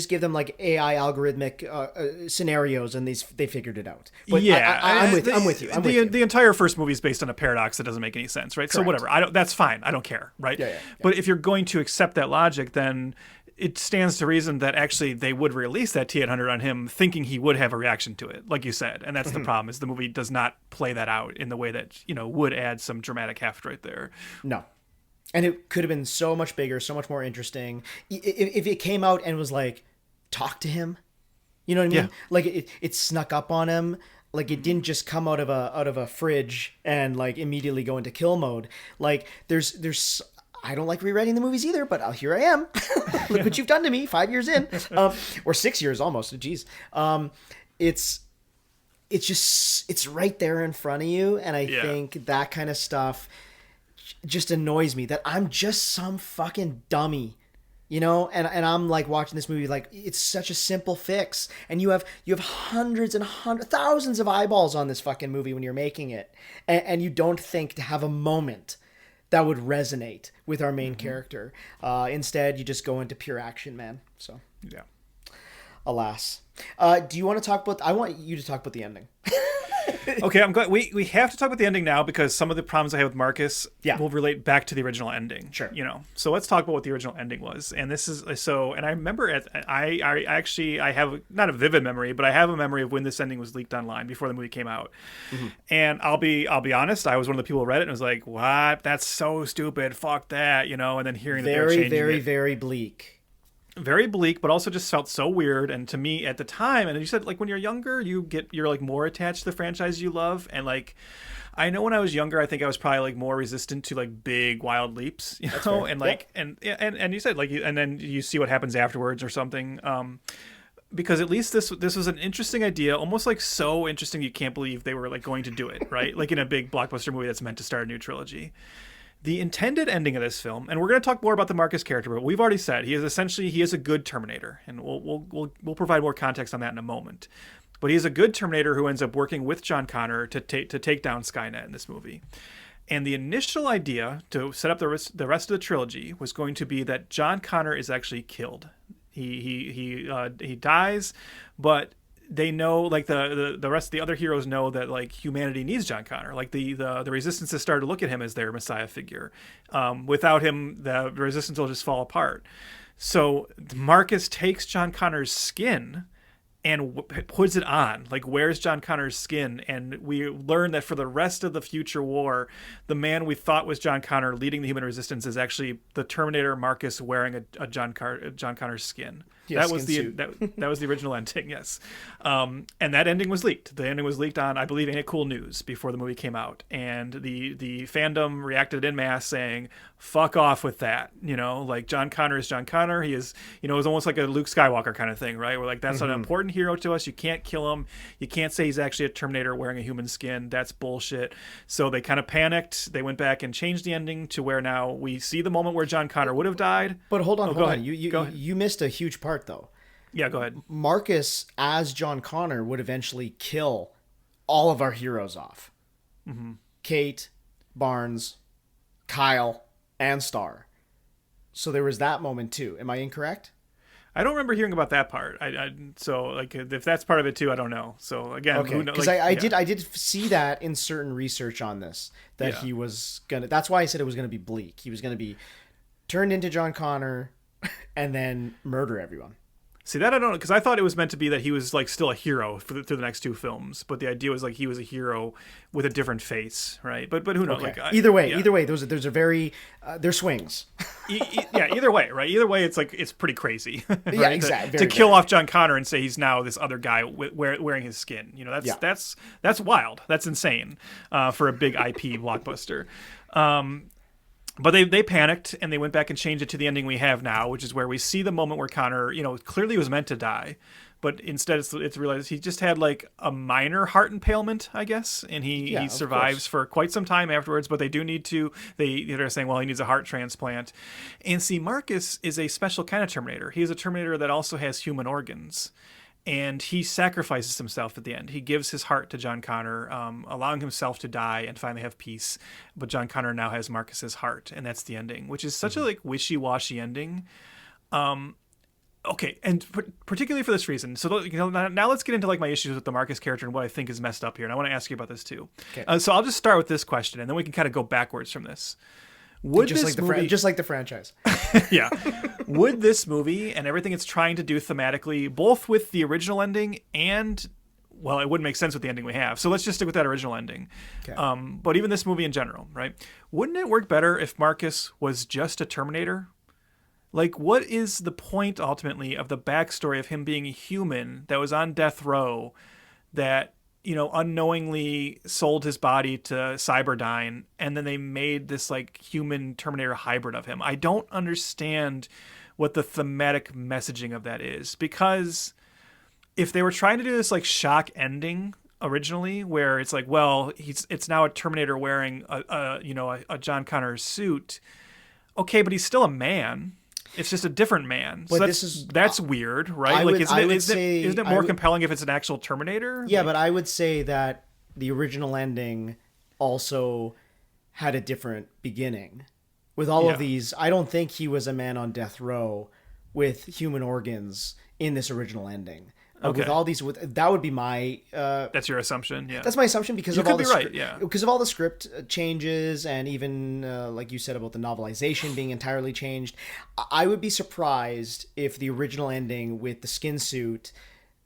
give them like AI algorithmic scenarios and they figured it out. But yeah, I'm with you. The entire first movie is based on a paradox that doesn't make any sense, right? Correct. So whatever. That's fine. I don't care, right? Yeah. But if you're going to accept that logic, then it stands to reason that actually they would release that T-800 on him thinking he would have a reaction to it, like you said. And that's the problem, is the movie does not play that out in the way that, would add some dramatic heft right there. No. And it could have been so much bigger, so much more interesting. If it came out and was like, talk to him, you know what I mean? Yeah. Like it snuck up on him. Like it didn't just come out of a fridge and like immediately go into kill mode. Like there's I don't like rewriting the movies either, but here I am. Look what you've done to me 5 years in, or 6 years almost. Jeez. It's right there in front of you. And I think that kind of stuff just annoys me, that I'm just some fucking dummy, and I'm like watching this movie, like it's such a simple fix. And you have hundreds and thousands of eyeballs on this fucking movie when you're making it. And you don't think to have a moment that would resonate with our main character. Instead, you just go into pure action, man. So, yeah. Alas. Do you want to talk about... I want you to talk about the ending. Okay, I'm glad we have to talk about the ending now because some of the problems I have with Marcus will relate back to the original ending. Sure. So let's talk about what the original ending was. And this is and I remember I have not a vivid memory, but I have a memory of when this ending was leaked online before the movie came out. Mm-hmm. And I'll be honest, I was one of the people who read it and was like, "What? That's so stupid. Fuck that," and then hearing that they were changing it. Very, very bleak. Very bleak, but also just felt so weird. And to me at the time, and you said like when you're younger, you're like more attached to the franchise you love. And like, I know when I was younger, I think I was probably like more resistant to like big wild leaps, and like, and you said like, and then you see what happens afterwards or something. Because at least this was an interesting idea, almost like so interesting you can't believe they were like going to do it, right? Like in a big blockbuster movie that's meant to start a new trilogy. The intended ending of this film, and we're going to talk more about the Marcus character, but we've already said he is a good Terminator, and we'll provide more context on that in a moment. But he's a good Terminator who ends up working with John Connor to take down Skynet in this movie. And the initial idea to set up the rest of the trilogy was going to be that John Connor is actually killed. He dies, but they know, like the rest of the other heroes know that like humanity needs John Connor. Like the resistance has started to look at him as their messiah figure. Without him, the resistance will just fall apart. So Marcus takes John Connor's skin and puts it on, like wears John Connor's skin, and we learn that for the rest of the future war, the man we thought was John Connor leading the human resistance is actually the Terminator Marcus wearing a John Connor's skin. Yeah, that was the skin that was the original ending. Yes, and that ending was leaked. The ending was leaked on, I believe, Ain't It Cool News before the movie came out, and the fandom reacted en masse saying, "Fuck off with that." You know, like John Connor is John Connor. He is, you know, it was almost like a Luke Skywalker kind of thing, right? We're like, that's an important hero to us. You can't kill him. You can't say he's actually a Terminator wearing a human skin. That's bullshit. So they kind of panicked. They went back and changed the ending to where now we see the moment where John Connor would have died. But hold on, go ahead. You missed a huge part though. Yeah, go ahead. Marcus as John Connor would eventually kill all of our heroes off. Kate, Barnes, Kyle, and Star. So there was that moment too. Am I incorrect? I don't remember hearing about that part. So like if that's part of it too, I don't know. So again, okay, who knows? Because I did see that in certain research on this that he was gonna. That's why I said it was gonna be bleak. He was gonna be turned into John Connor and then murder everyone. See, that I don't know, because I thought it was meant to be that he was like still a hero through the next two films, but the idea was like he was a hero with a different face, right? But who knows? Okay. Like either way, those are very they're swings. Yeah, either way, right? Either way, it's like it's pretty crazy. Right? Yeah, exactly. To kill off John Connor and say he's now this other guy wearing his skin, you know, that's wild. That's insane for a big IP blockbuster. But they panicked and they went back and changed it to the ending we have now, which is where we see the moment where Connor, you know, clearly was meant to die, but instead it's realized he just had like a minor heart impalement, I guess, and he survives for quite some time afterwards. But they're saying, well, he needs a heart transplant. And see, Marcus is a special kind of Terminator. He is a Terminator that also has human organs. And he sacrifices himself at the end. He gives his heart to John Connor, allowing himself to die and finally have peace. But John Connor now has Marcus's heart, and that's the ending, which is such a like wishy-washy ending. Okay, and particularly for this reason. So now let's get into like my issues with the Marcus character and what I think is messed up here. And I want to ask you about this too. Okay. So I'll just start with this question, and then we can kind of go backwards from this. Just like the franchise. Yeah. Would this movie and everything it's trying to do thematically, both with the original ending and, well, it wouldn't make sense with the ending we have. So let's just stick with that original ending. Okay. But even this movie in general, right? Wouldn't it work better if Marcus was just a Terminator? Like, what is the point ultimately of the backstory of him being a human that was on death row that, you know, unknowingly sold his body to Cyberdyne, and then they made this like human Terminator hybrid of him? I don't understand what the thematic messaging of that is, because if they were trying to do this like shock ending originally, where it's like, well, it's now a Terminator wearing a John Connor suit, okay, but he's still a man. It's just a different man. So But that's weird, right? Isn't it more compelling if it's an actual Terminator? Yeah, but I would say that the original ending also had a different beginning. With all of these, I don't think he was a man on death row with human organs in this original ending. Okay. With all these, that would be my. That's your assumption, yeah. That's my assumption because you of all could the be right, yeah. Because of all the script changes and even like you said about the novelization being entirely changed. I would be surprised if the original ending with the skin suit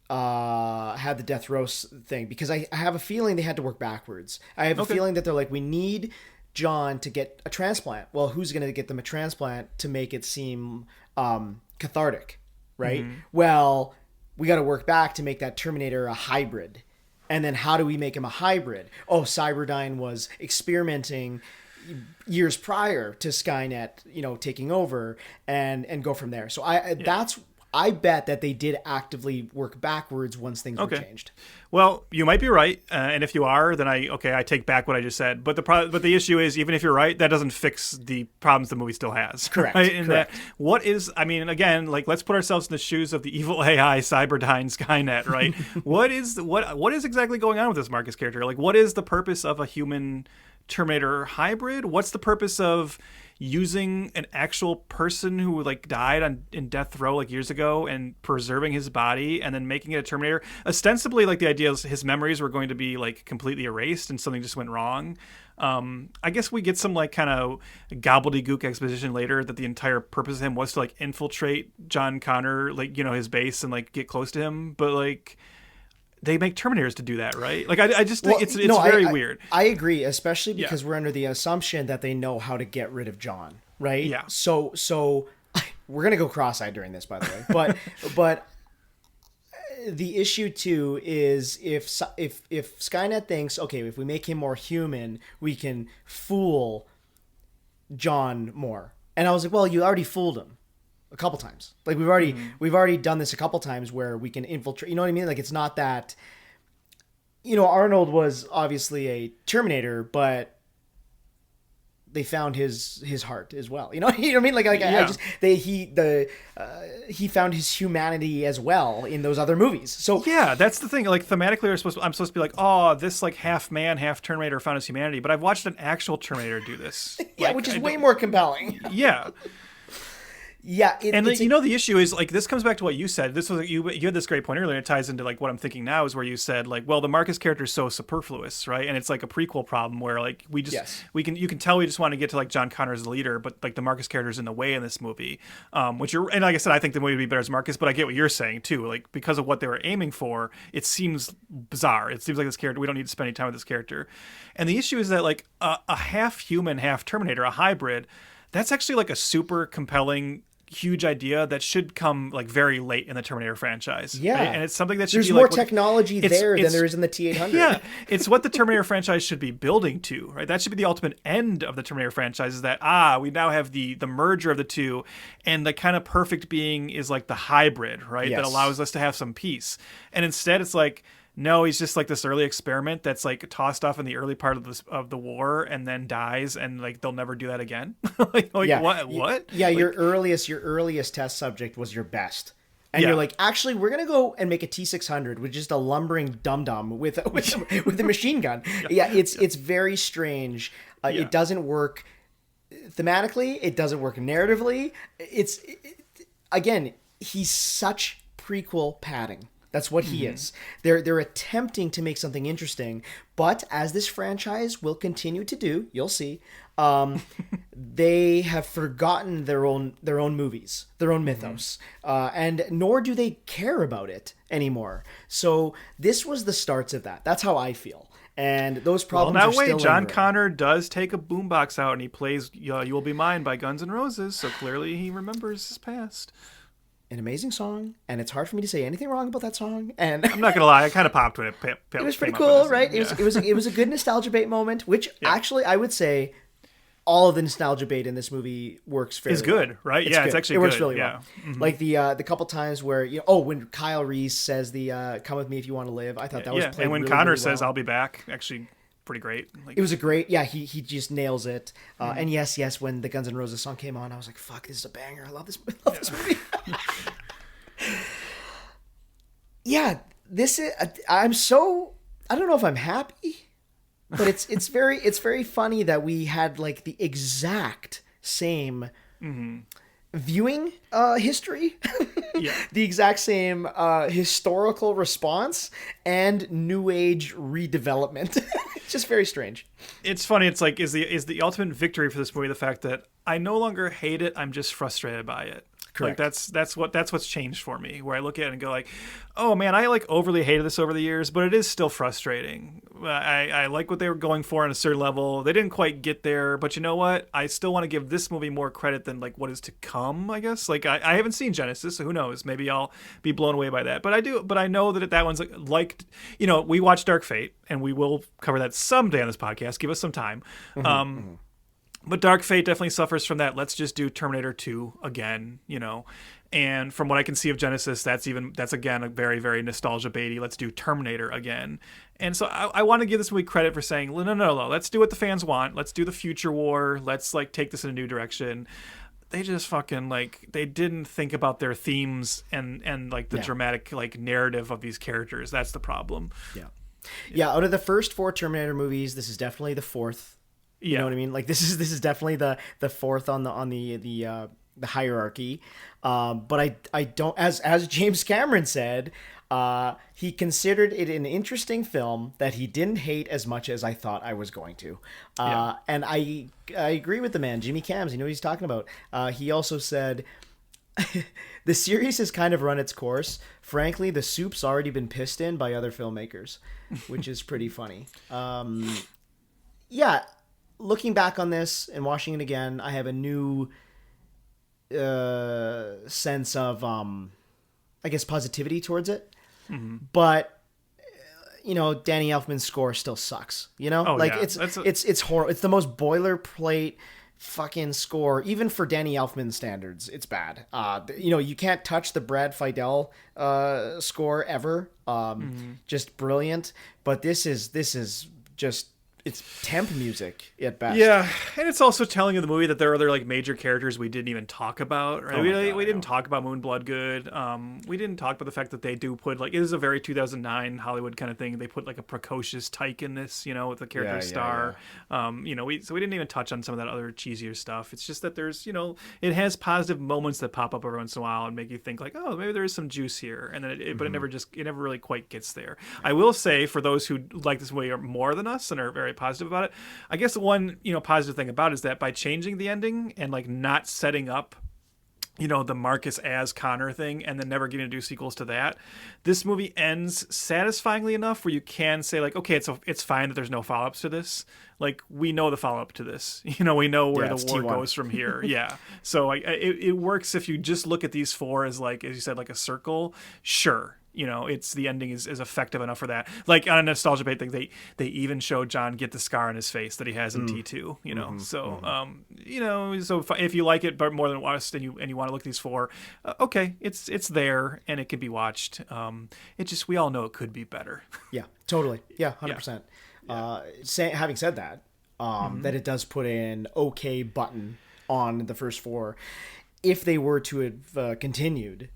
had the death row thing, because I have a feeling they had to work backwards. I have a feeling that they're like, we need John to get a transplant. Well, who's going to get them a transplant to make it seem cathartic, right? Mm-hmm. Well, we got to work back to make that Terminator a hybrid. And then how do we make him a hybrid? Oh, Cyberdyne was experimenting years prior to Skynet, you know, taking over and go from there. So I bet that they did actively work backwards once things were changed. Well, you might be right, and if you are, then I take back what I just said. But the issue is, even if you're right, that doesn't fix the problems the movie still has. Correct. Right? And correct. Again, like, let's put ourselves in the shoes of the evil AI Cyberdyne Skynet, right? what is exactly going on with this Marcus character? Like, what is the purpose of a human Terminator hybrid? What's the purpose of using an actual person who like died in death row like years ago and preserving his body and then making it a Terminator? Ostensibly, like, the idea is his memories were going to be like completely erased and something just went wrong. I guess we get some like kind of gobbledygook exposition later that the entire purpose of him was to like infiltrate John Connor, like, you know, his base and like get close to him. But like, they make Terminators to do that, right? Like, I just think it's very weird. I agree, especially because we're under the assumption that they know how to get rid of John, right? Yeah. So we're gonna go cross-eyed during this, by the way. But the issue too is if Skynet thinks, okay, if we make him more human, we can fool John more. And I was like, well, you already fooled him a couple times. Like we've already done this a couple times where we can infiltrate. You know what I mean? Like it's not that. Arnold was obviously a Terminator, but they found his heart as well. You know what I mean? He found his humanity as well in those other movies. So yeah, that's the thing. Like thematically, I'm supposed to be like, oh, this like half man, half Terminator found his humanity. But I've watched an actual Terminator do this. Yeah, which is way more compelling. Yeah. Yeah, the issue is like this comes back to what you said. This was you had this great point earlier. It ties into like what I'm thinking now is where you said like, well, the Marcus character is so superfluous, right? And it's like a prequel problem where like you can tell we just want to get to like John Connor as the leader, but like the Marcus character is in the way in this movie. And like I said, I think the movie would be better as Marcus, but I get what you're saying too. Like because of what they were aiming for, it seems bizarre. It seems like this character we don't need to spend any time with this character. And the issue is that like a half human, half Terminator, a hybrid, that's actually like a super compelling huge idea that should come like very late in the Terminator franchise. Yeah. Right? And it's something that should There's be more like technology there than there is in the T-800. Yeah. It's what the Terminator franchise should be building to, right? That should be the ultimate end of the Terminator franchise is that, we now have the merger of the two and the kind of perfect being is like the hybrid, right? Yes. That allows us to have some peace. And instead it's like, no, he's just like this early experiment that's like tossed off in the early part of the war and then dies and like they'll never do that again. Yeah. What? Yeah, like, your earliest test subject was your best. And you're like, actually, we're gonna go and make a T-600 with just a lumbering dum-dum with a machine gun. Yeah, it's very strange. It doesn't work thematically. It doesn't work narratively. Again, he's such prequel padding. That's what he is. They're attempting to make something interesting, but as this franchise will continue to do, you'll see, they have forgotten their own movies, their own mythos, and nor do they care about it anymore. So this was the starts of that. That's how I feel. And those problems are still John lingering. Connor does take a boombox out and he plays "You Will Be Mine" by Guns N' Roses, so clearly he remembers his past. An amazing song, and it's hard for me to say anything wrong about that song. And I'm not gonna lie, I kind of popped when it. It was pretty cool, right? It was a good nostalgia bait moment, which actually I would say all of the nostalgia bait in this movie works fairly. It's good, well. right? It's It's good. actually it works good. really Yeah. well. Mm-hmm. Like the couple times where when Kyle Reese says the "Come with me if you want to live," I thought that was played and when really, Connor really says well. "I'll be back," actually pretty great. Like, It was a great, he just nails it. And yes, when the Guns N' Roses song came on, I was like, "Fuck, this is a banger! I love this movie." Yeah, this is. I don't know if I'm happy, but it's very funny that we had like the exact same viewing history, the exact same historical response, and new age redevelopment. It's just very strange. It's funny. It's like is the ultimate victory for this movie the fact that I no longer hate it. I'm just frustrated by it. Correct. Like that's what's changed for me, where I look at it and go like, oh man, I like overly hated this over the years, but it is still frustrating. I like what they were going for on a certain level. They didn't quite get there, but you know what? I still want to give this movie more credit than like what is to come, I guess. Like I haven't seen Genesis, so who knows? Maybe I'll be blown away by that. But I know that one's like we watched Dark Fate, and we will cover that someday on this podcast. Give us some time. But Dark Fate definitely suffers from that. Let's just do Terminator 2 again, And from what I can see of Genesis, that's again a very, very nostalgia baity. Let's do Terminator again. And so I want to give this movie credit for saying, no. Let's do what the fans want. Let's do the future war. Let's like take this in a new direction. They just fucking they didn't think about their themes and like the dramatic like narrative of these characters. That's the problem. Yeah. Out of the first 4 Terminator movies, this is definitely the fourth. You know what I mean? Like this is definitely the fourth on the hierarchy. But I don't, as James Cameron said, he considered it an interesting film that he didn't hate as much as I thought I was going to. And I agree with the man, Jimmy Cams. You know what he's talking about. He also said, the series has kind of run its course. Frankly, the soup's already been pissed in by other filmmakers, which is pretty funny. Looking back on this and watching it again, I have a new sense of I guess positivity towards it, Mm-hmm. but Danny Elfman's score still sucks. It's horrible. It's the most boilerplate fucking score, even for Danny Elfman standards. It's bad. You can't touch the Brad Fiedel score ever. Just brilliant. But this is just, it's temp music at best. Yeah, and it's also telling you the movie that there are other like major characters we didn't even talk about. Right? We didn't talk about Moon Bloodgood. We didn't talk about the fact that they do put like, it is a very 2009 Hollywood kind of thing. They put like a precocious tyke in this, with the character star. So we didn't even touch on some of that other cheesier stuff. It's just that there's it has positive moments that pop up every once in a while and make you think like, oh, maybe there is some juice here, and then but it never really quite gets there. I will say, for those who like this movie more than us and are very positive about it, I guess the one positive thing about it is that by changing the ending and like not setting up the Marcus as Connor thing and then never getting to do sequels to that, this movie ends satisfyingly enough where you can say like, okay, it's fine that there's no follow-ups to this. Like, we know the follow-up to this. We know where the war goes from here. Yeah. So it works if you just look at these four as like, as you said, like a circle. Sure. It's the ending is effective enough for that. Like, on a nostalgia bait thing, they even show John get the scar on his face that he has in T2. So if you like it but more than us and you want to look at these four, okay, it's there and it can be watched. It just, we all know it could be better. Yeah, totally. Yeah, 100%. Having said that, that it does put an okay button on the first four. If they were to have continued,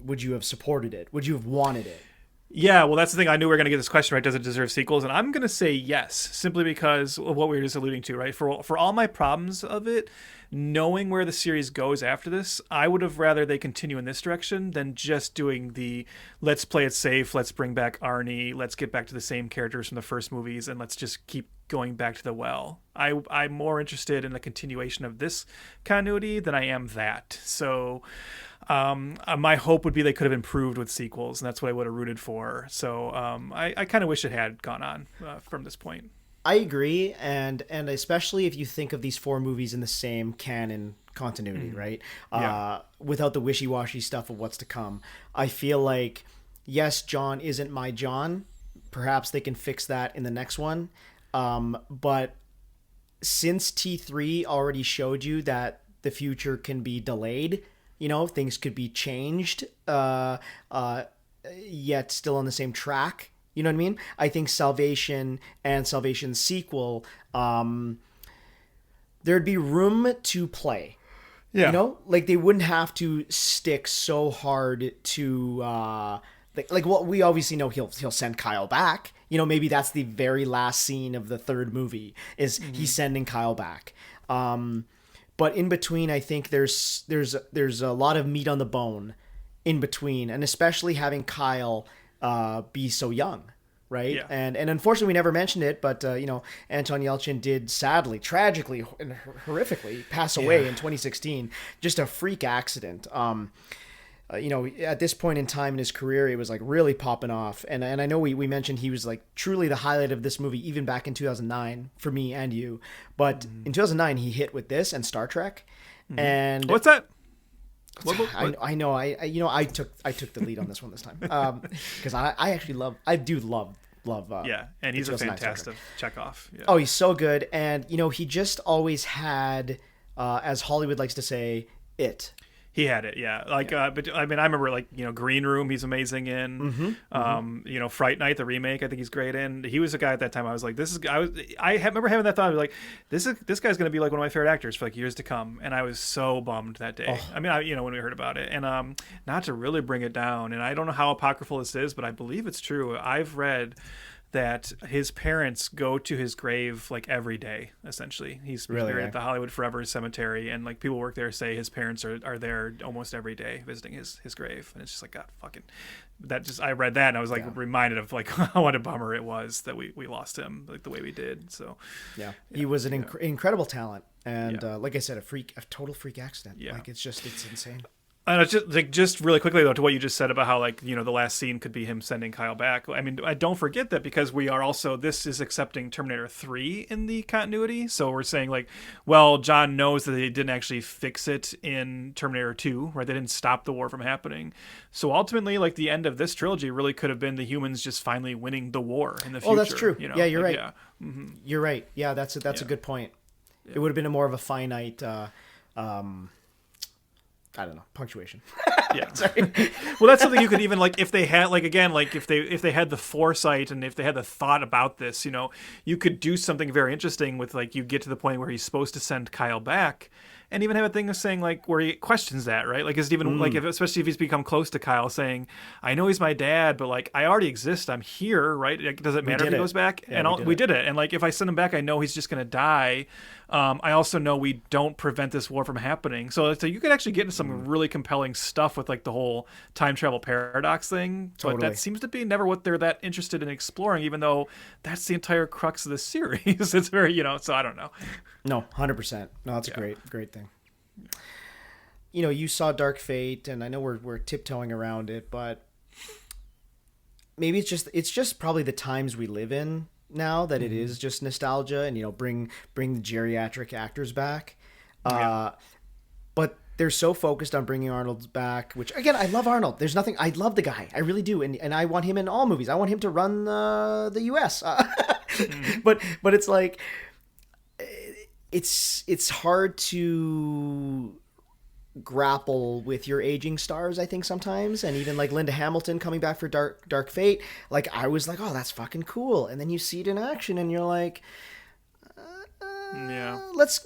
would you have supported it? Would you have wanted it? Yeah, well, that's the thing. I knew we were going to get this question right. Does it deserve sequels? And I'm going to say yes, simply because of what we were just alluding to, right? For all my problems of it, knowing where the series goes after this, I would have rather they continue in this direction than just doing the let's play it safe, let's bring back Arnie, let's get back to the same characters from the first movies, and let's just keep going back to the well. I'm more interested in the continuation of this continuity than I am that. So my hope would be they could have improved with sequels, and that's what I would have rooted for. So I kind of wish it had gone on from this point. I agree, and especially if you think of these four movies in the same canon continuity, right? Without the wishy-washy stuff of what's to come. I feel like, yes, John isn't my John. Perhaps they can fix that in the next one. But since T3 already showed you that the future can be delayed, things could be changed, yet still on the same track. You know what I mean? I think Salvation and Salvation's sequel, there'd be room to play. Yeah. Like they wouldn't have to stick so hard to like what we obviously know he'll send Kyle back. Maybe that's the very last scene of the third movie is he's sending Kyle back. But in between, I think there's a lot of meat on the bone in between, and especially having Kyle be so young, right? Yeah. And unfortunately, we never mentioned it, but Anton Yelchin did sadly, tragically, and horrifically pass away in 2016. Just a freak accident. At this point in time in his career, it was like really popping off. And I know we mentioned he was like truly the highlight of this movie, even back in 2009 for me and you. But in 2009, he hit with this and Star Trek. And what's that? I know. I took the lead on this one this time because I actually love. And he's a fantastic Chekhov. Yeah. Oh, he's so good, and he just always had, as Hollywood likes to say, it. He had it, yeah. But I mean, I remember Green Room. He's amazing in. Fright Night, the remake. I think he's great in. He was a guy at that time. I was like, I remember having that thought. I was like, this guy's going to be like one of my favorite actors for like years to come. And I was so bummed that day. Oh. I mean, when we heard about it, and not to really bring it down. And I don't know how apocryphal this is, but I believe it's true. I've read that his parents go to his grave like every day. Essentially, he's buried at the Hollywood Forever Cemetery, and like people work there say his parents are there almost every day visiting his grave, and it's just like, God, fucking that. Just I read that and I was like reminded of like what a bummer it was that we lost him like the way we did. So he was an incredible talent, and like I said, a total freak accident. Like it's insane. And it's just really quickly though to what you just said about how like the last scene could be him sending Kyle back. I mean, I don't forget that because we are also this is accepting Terminator 3 in the continuity, so we're saying like, well, John knows that they didn't actually fix it in Terminator 2, right? They didn't stop the war from happening. So ultimately, like the end of this trilogy really could have been the humans just finally winning the war in the future. Oh, that's true. Yeah, you're right. Yeah. Mm-hmm. You're right. Yeah, that's a good point. Yeah. It would have been a more of a finite. I don't know, punctuation. Yeah. Sorry. Well, that's something you could even like if they had like again like if they had the foresight and if they had the thought about this, you could do something very interesting with like you get to the point where he's supposed to send Kyle back. And even have a thing of saying like where he questions that, right? Like is it even like especially if he's become close to Kyle, saying, "I know he's my dad, but like I already exist. I'm here, right? Like, does it matter if he goes back?" Yeah, and we did it. And like if I send him back, I know he's just gonna die. I also know we don't prevent this war from happening. So you could actually get into some really compelling stuff with like the whole time travel paradox thing. Totally. But that seems to be never what they're that interested in exploring, even though that's the entire crux of the series. It's very so I don't know. No, 100%. No, that's a great thing. You saw Dark Fate, and I know we're tiptoeing around it, but maybe it's just probably the times we live in now that it is just nostalgia, and bring the geriatric actors back. But they're so focused on bringing Arnold back, which again, I love Arnold. There's nothing, I love the guy, I really do, and I want him in all movies. I want him to run the U.S. But it's like. It's hard to grapple with your aging stars, I think, sometimes. And even like Linda Hamilton coming back for Dark Fate, like I was like, oh, that's fucking cool. And then you see it in action and you're like,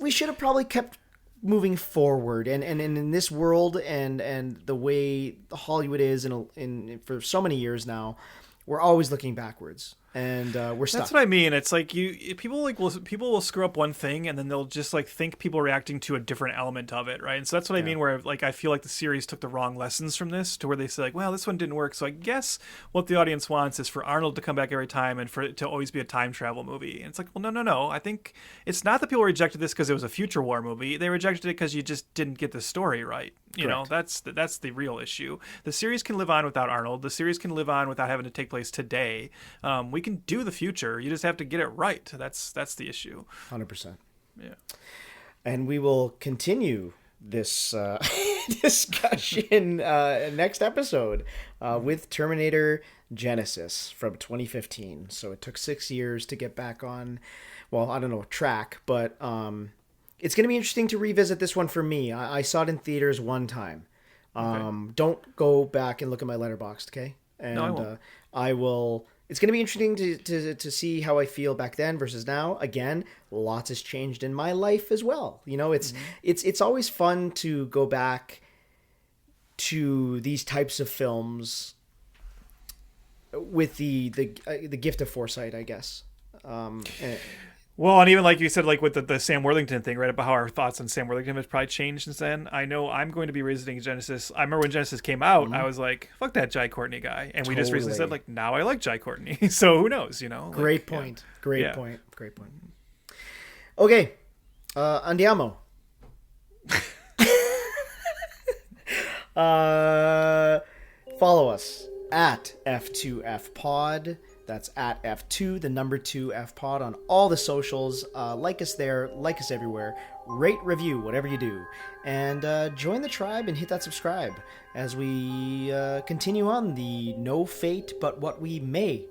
we should have probably kept moving forward. And in this world and the way Hollywood is in for so many years now, we're always looking backwards. And we're stuck. That's what I mean. It's like people will screw up one thing and then they'll just like think people reacting to a different element of it, right? And so that's what I mean. Where like I feel like the series took the wrong lessons from this, to where they say like, well, this one didn't work. So I guess what the audience wants is for Arnold to come back every time and for it to always be a time travel movie. And it's like, well, no. I think it's not that people rejected this because it was a future war movie. They rejected it because you just didn't get the story right. That's the real issue. The series can live on without Arnold. The series can live on without having to take place today. We can do the future. You just have to get it right. That's the issue. 100%. Yeah. And we will continue this discussion next episode with Terminator Genesis from 2015. So it took 6 years to get back on, well, I don't know, track, but it's going to be interesting to revisit this one for me. I saw it in theaters one time. Okay. Don't go back and look at my Letterboxd, okay? And no, I won't. I will. It's going to be interesting to see how I feel back then versus now. Again, lots has changed in my life as well. It's always fun to go back to these types of films with the gift of foresight, I guess. Well, and even like you said, like with the Sam Worthington thing, right, about how our thoughts on Sam Worthington has probably changed since then. I know I'm going to be revisiting Genesis. I remember when Genesis came out, I was like, fuck that Jai Courtney guy. And we just recently said, like, now I like Jai Courtney. So who knows, Great point. Great point. Okay. Andiamo. Follow us at F2F Pod. That's at F2, the number 2 F Pod on all the socials. Like us there, like us everywhere. Rate, review, whatever you do. And join the tribe and hit that subscribe as we continue on the No Fate But What We Make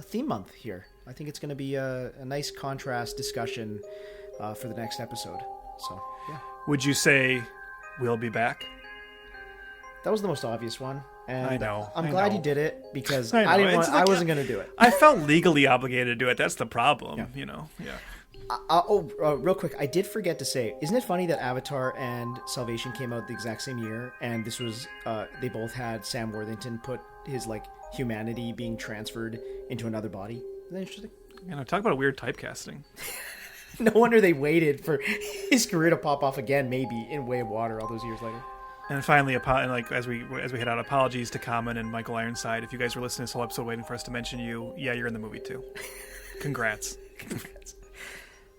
theme month here. I think it's going to be a nice contrast discussion for the next episode. So, yeah. Would you say we'll be back? That was the most obvious one. And I know. I'm glad you did it because I wasn't going to do it. I felt legally obligated to do it. That's the problem, Real quick, I did forget to say, isn't it funny that Avatar and Salvation came out the exact same year, and this was they both had Sam Worthington put his like humanity being transferred into another body? Isn't that interesting? Talk about a weird typecasting. No wonder they waited for his career to pop off again, maybe in Way of Water all those years later. And finally, as we head out, apologies to Common and Michael Ironside. If you guys were listening to this whole episode waiting for us to mention you, yeah, you're in the movie too. Congrats.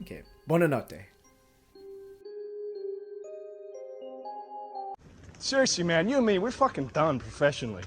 Okay. Buonanotte. Seriously, man, you and me, we're fucking done professionally.